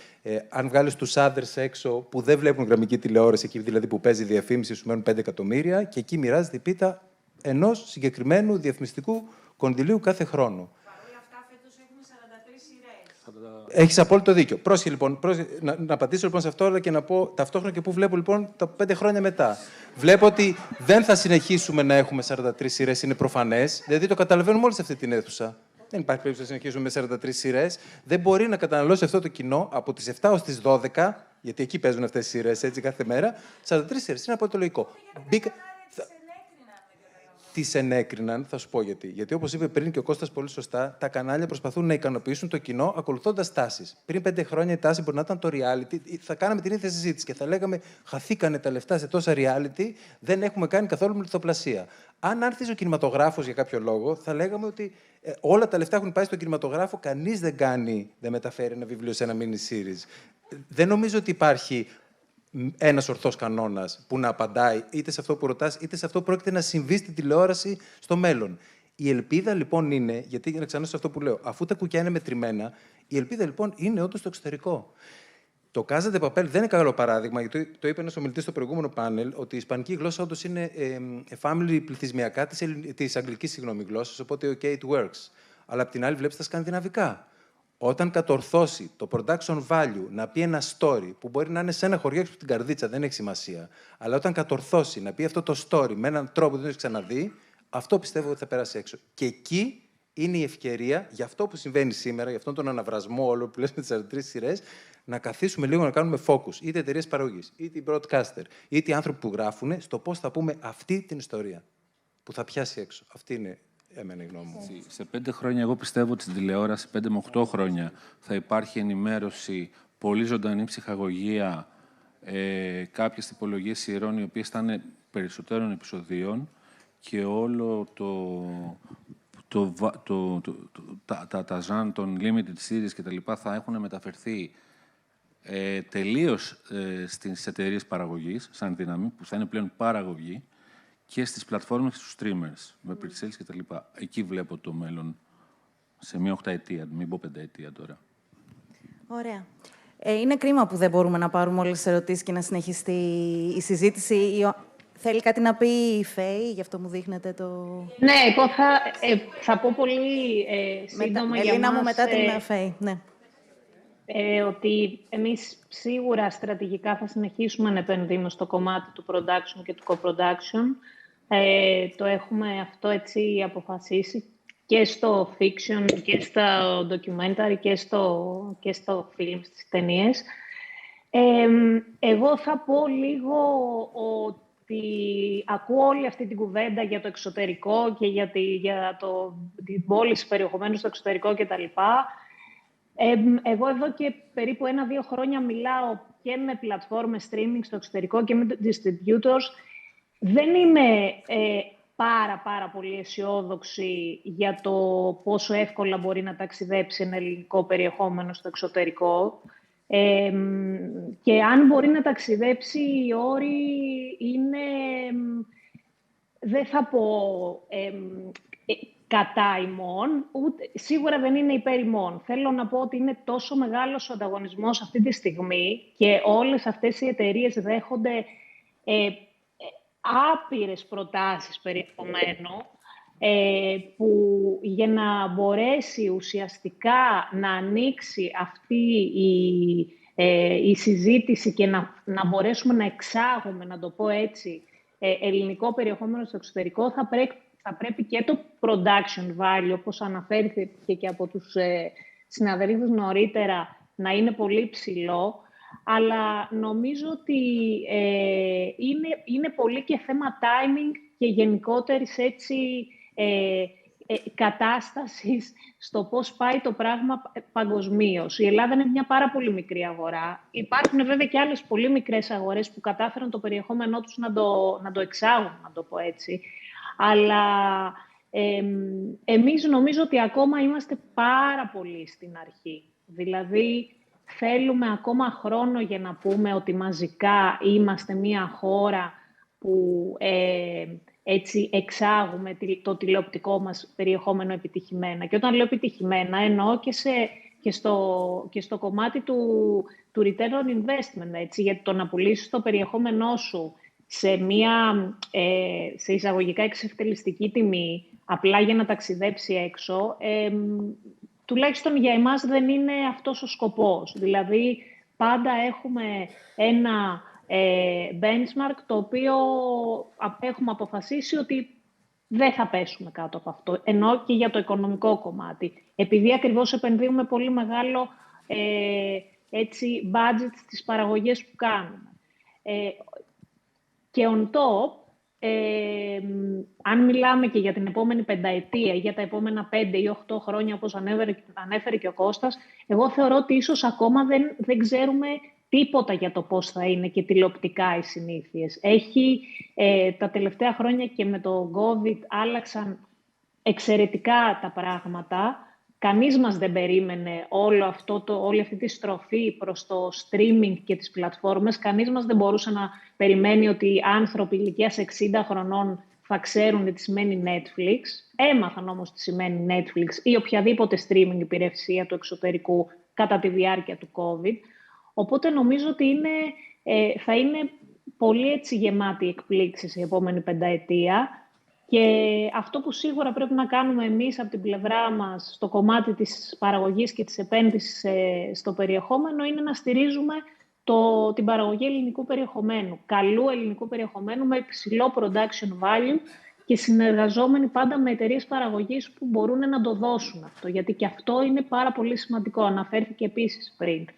Αν βγάλεις τους others έξω που δεν βλέπουν γραμμική τηλεόραση, εκεί δηλαδή που παίζει διαφήμιση, σου μένουν 5 εκατομμύρια και εκεί μοιράζεται η πίτα ενός συγκεκριμένου διαφημιστικού κονδυλίου κάθε χρόνο. Έχεις απόλυτο δίκιο. Πρόσεχε, λοιπόν, να απαντήσω λοιπόν σε αυτό, αλλά και να πω ταυτόχρονα και πού βλέπω λοιπόν τα 5 χρόνια μετά. Βλέπω ότι δεν θα συνεχίσουμε να έχουμε 43 σειρές, είναι προφανές. Δηλαδή το καταλαβαίνουμε όλοι σε αυτή την αίθουσα. Δεν υπάρχει περίπτωση να συνεχίσουμε με 43 σειρές. Δεν μπορεί να καταναλώσει αυτό το κοινό από τις 7 ως τις 12, γιατί εκεί παίζουν αυτές τις σειρές έτσι κάθε μέρα. 43 σειρές είναι απόλυτο λογικό. Τις ενέκριναν, θα σου πω γιατί. Γιατί, όπως είπε πριν και ο Κώστας πολύ σωστά, τα κανάλια προσπαθούν να ικανοποιήσουν το κοινό ακολουθώντας τάσεις. Πριν 5 χρόνια η τάση μπορεί να ήταν το reality, θα κάναμε την ίδια συζήτηση και θα λέγαμε χαθήκανε τα λεφτά σε τόσα reality, δεν έχουμε κάνει καθόλου μυθοπλασία. Αν άρχισε ο κινηματογράφος για κάποιο λόγο, θα λέγαμε ότι όλα τα λεφτά έχουν πάει στον κινηματογράφο, κανείς δεν μεταφέρει ένα βιβλίο σε ένα mini series. Δεν νομίζω ότι υπάρχει ένας ορθός κανόνας που να απαντάει είτε σε αυτό που ρωτάς, είτε σε αυτό που πρόκειται να συμβεί στην τηλεόραση στο μέλλον. Η ελπίδα λοιπόν είναι, γιατί για να ξανά σε αυτό που λέω, αφού τα κουκιά είναι μετρημένα, η ελπίδα λοιπόν είναι όντως στο εξωτερικό. Το Casa de Papel δεν είναι καλό παράδειγμα, γιατί το είπε ένας ομιλητής στο προηγούμενο πάνελ, ότι η ισπανική γλώσσα όντως είναι family πληθυσμιακά της αγγλικής γλώσσας, οπότε OK, it works. Αλλά απ' την άλλη βλέπεις τα σκανδιναβικά. Όταν κατορθώσει το production value να πει ένα story, που μπορεί να είναι σε ένα χωριό έξω από την καρδίτσα, δεν έχει σημασία, αλλά όταν κατορθώσει να πει αυτό το story με έναν τρόπο που δεν έχει ξαναδεί, αυτό πιστεύω ότι θα περάσει έξω. Και εκεί είναι η ευκαιρία, για αυτό που συμβαίνει σήμερα, για αυτόν τον αναβρασμό όλο που λες με τις 43 σειρές, να καθίσουμε λίγο να κάνουμε focus. Είτε εταιρείες παραγωγής, είτε οι broadcaster, είτε οι άνθρωποι που γράφουν, στο πώς θα πούμε αυτή την ιστορία που θα πιάσει έξω. Αυτή είναι εμένα η γνώμη μου. Σε 5 χρόνια, εγώ πιστεύω ότι στην τηλεόραση, 5 με 8 χρόνια, θα υπάρχει ενημέρωση, πολύ ζωντανή ψυχαγωγία, κάποιες τυπολογίες σειρών, οι οποίες θα είναι περισσότερων επεισοδίων και όλο τα ζαν των limited series και τα λοιπά θα έχουν μεταφερθεί τελείως στις εταιρείες παραγωγής, σαν δύναμη, που θα είναι πλέον παραγωγή, και στις πλατφόρμες στους streamers, με pre-sales και τα λοιπά. Εκεί βλέπω το μέλλον σε μια 8ετία, μην πω 5ετία τώρα. Ωραία. Είναι κρίμα που δεν μπορούμε να πάρουμε όλες τις ερωτήσεις και να συνεχιστεί η συζήτηση. Θέλει κάτι να πει η Φέη, γι' αυτό μου δείχνετε το... Ναι, εγώ θα πω πολύ σύντομα για Ελίνα μας, μου, μετά την Φέη. Ναι. Ότι εμείς σίγουρα στρατηγικά θα συνεχίσουμε να επενδύουμε στο κομμάτι του production και του co-production. Το έχουμε αυτό έτσι αποφασίσει και στο fiction και στο documentary και στο film, στις ταινίες. Εγώ θα πω λίγο ότι ακούω όλη αυτή την κουβέντα για το εξωτερικό και για την πώληση περιεχομένου στο εξωτερικό κτλ. Εγώ εδώ και περίπου 1-2 χρόνια μιλάω και με πλατφόρμες streaming στο εξωτερικό και με distributors. Δεν είμαι πάρα πολύ αισιόδοξη για το πόσο εύκολα μπορεί να ταξιδέψει ένα ελληνικό περιεχόμενο στο εξωτερικό. Και αν μπορεί να ταξιδέψει, οι όροι είναι, δεν θα πω κατά ημών, ούτε, σίγουρα δεν είναι υπέρ ημών. Θέλω να πω ότι είναι τόσο μεγάλος ο ανταγωνισμός αυτή τη στιγμή και όλες αυτές οι εταιρείες δέχονται άπειρες προτάσεις περιεχομένου, που για να μπορέσει ουσιαστικά να ανοίξει αυτή η συζήτηση και να μπορέσουμε να εξάγουμε, να το πω έτσι, ελληνικό περιεχόμενο στο εξωτερικό, θα πρέπει και το production value, όπως αναφέρθηκε και από τους συναδέλφους νωρίτερα, να είναι πολύ ψηλό. Αλλά νομίζω ότι είναι πολύ και θέμα timing και γενικότερης έτσι κατάστασης στο πώς πάει το πράγμα παγκοσμίως. Η Ελλάδα είναι μια πάρα πολύ μικρή αγορά. Υπάρχουν βέβαια και άλλες πολύ μικρές αγορές που κατάφεραν το περιεχόμενό τους να το εξάγουν, να το πω έτσι. Αλλά εμείς νομίζω ότι ακόμα είμαστε πάρα πολύ στην αρχή. Δηλαδή, θέλουμε ακόμα χρόνο για να πούμε ότι μαζικά είμαστε μια χώρα που έτσι εξάγουμε το τηλεοπτικό μας περιεχόμενο επιτυχημένα. Και όταν λέω επιτυχημένα, εννοώ και στο κομμάτι του return on investment, έτσι, γιατί το να πουλήσεις το περιεχόμενό σου σε εισαγωγικά εξευτελιστική τιμή, απλά για να ταξιδέψει έξω, τουλάχιστον για εμάς δεν είναι αυτός ο σκοπός. Δηλαδή, πάντα έχουμε ένα benchmark το οποίο έχουμε αποφασίσει ότι δεν θα πέσουμε κάτω από αυτό. Ενώ και για το οικονομικό κομμάτι. Επειδή ακριβώς επενδύουμε πολύ μεγάλο budget στις παραγωγές που κάνουμε. Και on top, αν μιλάμε και για την επόμενη 5ετία ή για τα επόμενα 5 ή 8 χρόνια, όπως ανέφερε και ο Κώστας, εγώ θεωρώ ότι ίσως ακόμα δεν ξέρουμε τίποτα για το πώς θα είναι και τηλεοπτικά οι συνήθειες. Τα τελευταία χρόνια και με το COVID άλλαξαν εξαιρετικά τα πράγματα. Κανείς μας δεν περίμενε όλη αυτή τη στροφή προς το streaming και τις πλατφόρμες. Κανείς μας δεν μπορούσε να περιμένει ότι οι άνθρωποι ηλικίας 60 χρονών θα ξέρουν τι σημαίνει Netflix. Έμαθαν όμως τι σημαίνει Netflix ή οποιαδήποτε streaming υπηρεσία του εξωτερικού κατά τη διάρκεια του COVID. Οπότε νομίζω ότι θα είναι πολύ έτσι γεμάτη εκπλήξεις η επόμενη πενταετία. Και αυτό που σίγουρα πρέπει να κάνουμε εμείς από την πλευρά μας στο κομμάτι της παραγωγής και της επένδυσης στο περιεχόμενο είναι να στηρίζουμε την παραγωγή ελληνικού περιεχομένου. Καλού ελληνικού περιεχομένου με υψηλό production value και συνεργαζόμενοι πάντα με εταιρείες παραγωγής που μπορούν να το δώσουν αυτό. Γιατί και αυτό είναι πάρα πολύ σημαντικό. Αναφέρθηκε επίσης πριν.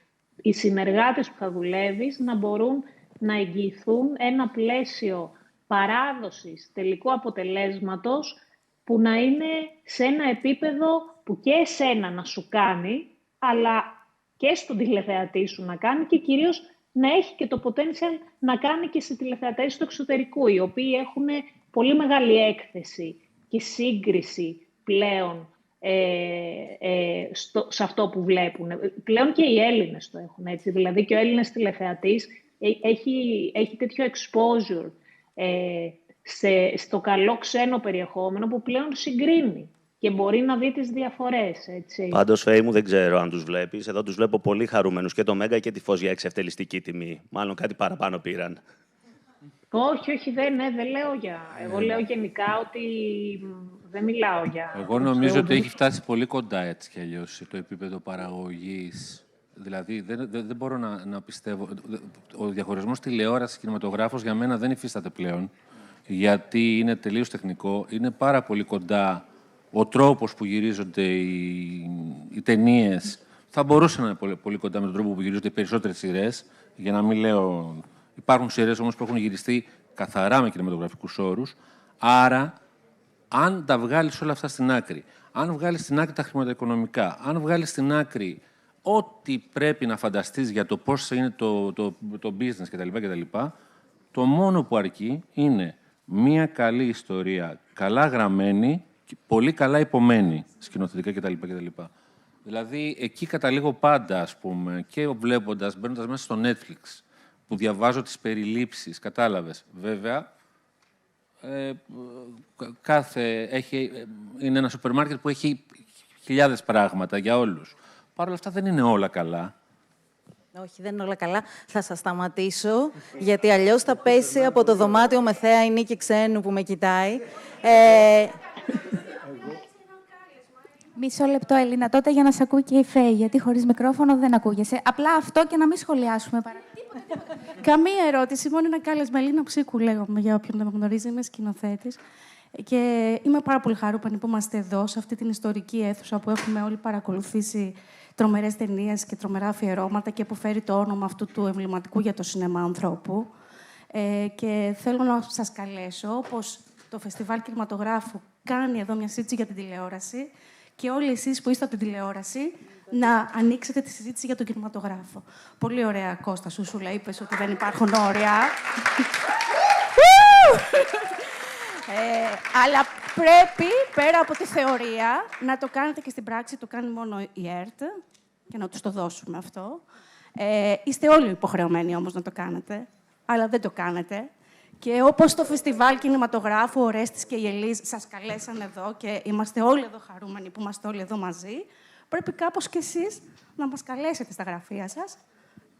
Οι συνεργάτες που θα δουλεύεις να μπορούν να εγγυηθούν ένα πλαίσιο παράδοσης τελικού αποτελέσματος που να είναι σε ένα επίπεδο που και εσένα να σου κάνει, αλλά και στον τηλεθεατή σου να κάνει και κυρίως να έχει και το potential να κάνει και σε τηλεθεατές του εξωτερικού, οι οποίοι έχουν πολύ μεγάλη έκθεση και σύγκριση πλέον σε αυτό που βλέπουν. Πλέον και οι Έλληνες το έχουν έτσι, δηλαδή και ο Έλληνας τηλεθεατής έχει τέτοιο exposure στο καλό ξένο περιεχόμενο που πλέον συγκρίνει και μπορεί να δει τις διαφορές. Έτσι. Πάντως, Φέη μου, δεν ξέρω αν τους βλέπεις. Εδώ τους βλέπω πολύ χαρούμενους και το Μέγκα και τη Φως για εξευτελιστική τιμή. Μάλλον κάτι παραπάνω πήραν. Όχι, δεν λέω εγώ λέω γενικά ότι δεν μιλάω για... Εγώ νομίζω ότι έχει φτάσει πολύ κοντά έτσι κι αλλιώς το επίπεδο παραγωγής. Δηλαδή, δεν μπορώ να πιστεύω. Ο διαχωρισμός τηλεόραση-κινηματογράφος για μένα δεν υφίσταται πλέον, γιατί είναι τελείως τεχνικό. Είναι πάρα πολύ κοντά ο τρόπος που γυρίζονται οι ταινίες. Θα μπορούσε να είναι πολύ, πολύ κοντά με τον τρόπο που γυρίζονται οι περισσότερες σειρές, για να μην λέω... Υπάρχουν σειρές όμως που έχουν γυριστεί καθαρά με κινηματογραφικούς όρους. Άρα, αν τα βγάλεις όλα αυτά στην άκρη, αν βγάλεις στην άκρη τα χρηματοοικονομικά, αν βγάλεις στην άκρη ό,τι πρέπει να φανταστείς για το πώς είναι το business κτλ. Το μόνο που αρκεί είναι μία καλή ιστορία, καλά γραμμένη και πολύ καλά υπομένη σκηνοθετικά κτλ. Δηλαδή, εκεί καταλήγω πάντα, ας πούμε, και βλέποντας, μπαίνοντας μέσα στο Netflix, που διαβάζω τις περιλήψεις, κατάλαβες. Βέβαια, είναι ένα σούπερ μάρκετ που έχει χιλιάδες πράγματα για όλους. Παρ' όλα αυτά δεν είναι όλα καλά. Όχι, δεν είναι όλα καλά. Θα σας σταματήσω, γιατί αλλιώς θα πέσει από το δωμάτιο με θέα η Νίκη Ξένου που με κοιτάει. Μισό λεπτό, Ελίνα, τότε για να σε ακούει και η Φέη, γιατί χωρίς μικρόφωνο δεν ακούγεσαι. Απλά αυτό και να μην σχολιάσουμε Καμία ερώτηση, μόνο ένα κάλεσμα. Ελίνα Ψίκου λέγομαι, για όποιον δεν με γνωρίζει, είμαι σκηνοθέτης. Και είμαι πάρα πολύ χαρούμενη που είμαστε εδώ, σε αυτή την ιστορική αίθουσα που έχουμε όλοι παρακολουθήσει τρομερές ταινίες και τρομερά αφιερώματα και που φέρει το όνομα αυτού του εμβληματικού για το σινεμά ανθρώπου. Και θέλω να σας καλέσω, όπως το Φεστιβάλ Κινηματογράφου κάνει εδώ μια συζήτηση για την τηλεόραση, και όλοι εσείς που είστε από την τηλεόραση, να ανοίξετε τη συζήτηση για τον κινηματογράφο. Πολύ ωραία, Κώστα Σούσουλα, είπες ότι δεν υπάρχουν όρια. Αλλά πρέπει, πέρα από τη θεωρία, να το κάνετε και στην πράξη. Το κάνει μόνο η ΕΡΤ και να τους το δώσουμε αυτό. Είστε όλοι υποχρεωμένοι όμως να το κάνετε, αλλά δεν το κάνετε. Και όπως το Φεστιβάλ Κινηματογράφου, ο Ρέστης και η Ελίζ σας καλέσαν εδώ και είμαστε όλοι εδώ χαρούμενοι που είμαστε όλοι εδώ μαζί, πρέπει κάπως κι εσείς να μας καλέσετε στα γραφεία σας,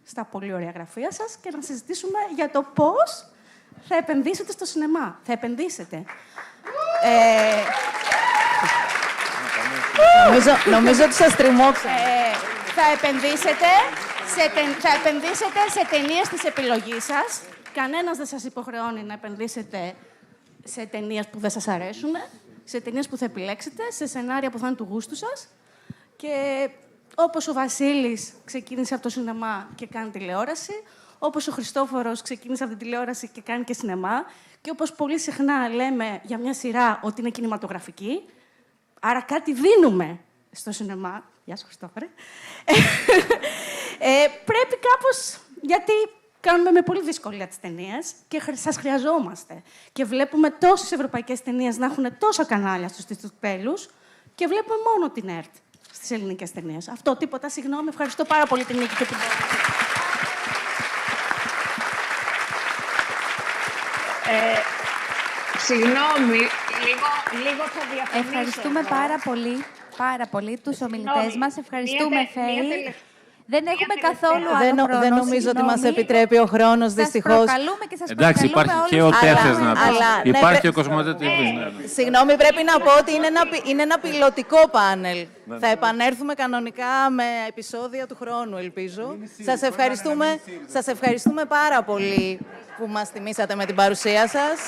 στα πολύ ωραία γραφεία σας, και να συζητήσουμε για το πώς θα επενδύσετε στο σινεμά. Θα επενδύσετε. Νομίζω ότι σας τριμώξα. Θα επενδύσετε σε ταινίες της επιλογής σας. Κανένας δεν σας υποχρεώνει να επενδύσετε σε ταινίες που δεν σας αρέσουν, σε ταινίες που θα επιλέξετε, σε σενάρια που θα είναι του γούστου σας. Και όπως ο Βασίλης ξεκίνησε από το σινεμά και κάνει τηλεόραση, όπως ο Χριστόφορος ξεκίνησε από την τηλεόραση και κάνει και σινεμά, και όπως πολύ συχνά λέμε για μια σειρά ότι είναι κινηματογραφική, άρα κάτι δίνουμε στο σινεμά. Γεια σου, Χριστόφορε. Πρέπει κάπως, γιατί κάνουμε με πολύ δυσκολία τις ταινίες και σας χρειαζόμαστε. Και βλέπουμε τόσες ευρωπαϊκές ταινίες να έχουν τόσα κανάλια στους τέλους και βλέπουμε μόνο την ΕΡΤ στις ελληνικές ταινίες. Αυτό, τίποτα, συγγνώμη. Ευχαριστώ πάρα πολύ την Νίκη και την Συγγνώμη, λίγο θα διαφωνήσω. Ευχαριστούμε πάρα πολύ τους ομιλητές μας. Ευχαριστούμε, Φέη. Δεν έχουμε καθόλου άλλο χρόνο. Δεν νομίζω ότι μας επιτρέπει ο χρόνος, δυστυχώς. Σας προκαλούμε και σας Εντάξει, υπάρχει και ο Τέφες να πει. Υπάρχει και ο Κοσμοτέ TV. Συγγνώμη, πρέπει να πω ότι είναι ένα πιλωτικό πάνελ. Θα επανέλθουμε κανονικά με επεισόδια του χρόνου, ελπίζω. Σας ευχαριστούμε πάρα πολύ που μας τιμήσατε με την παρουσία σας.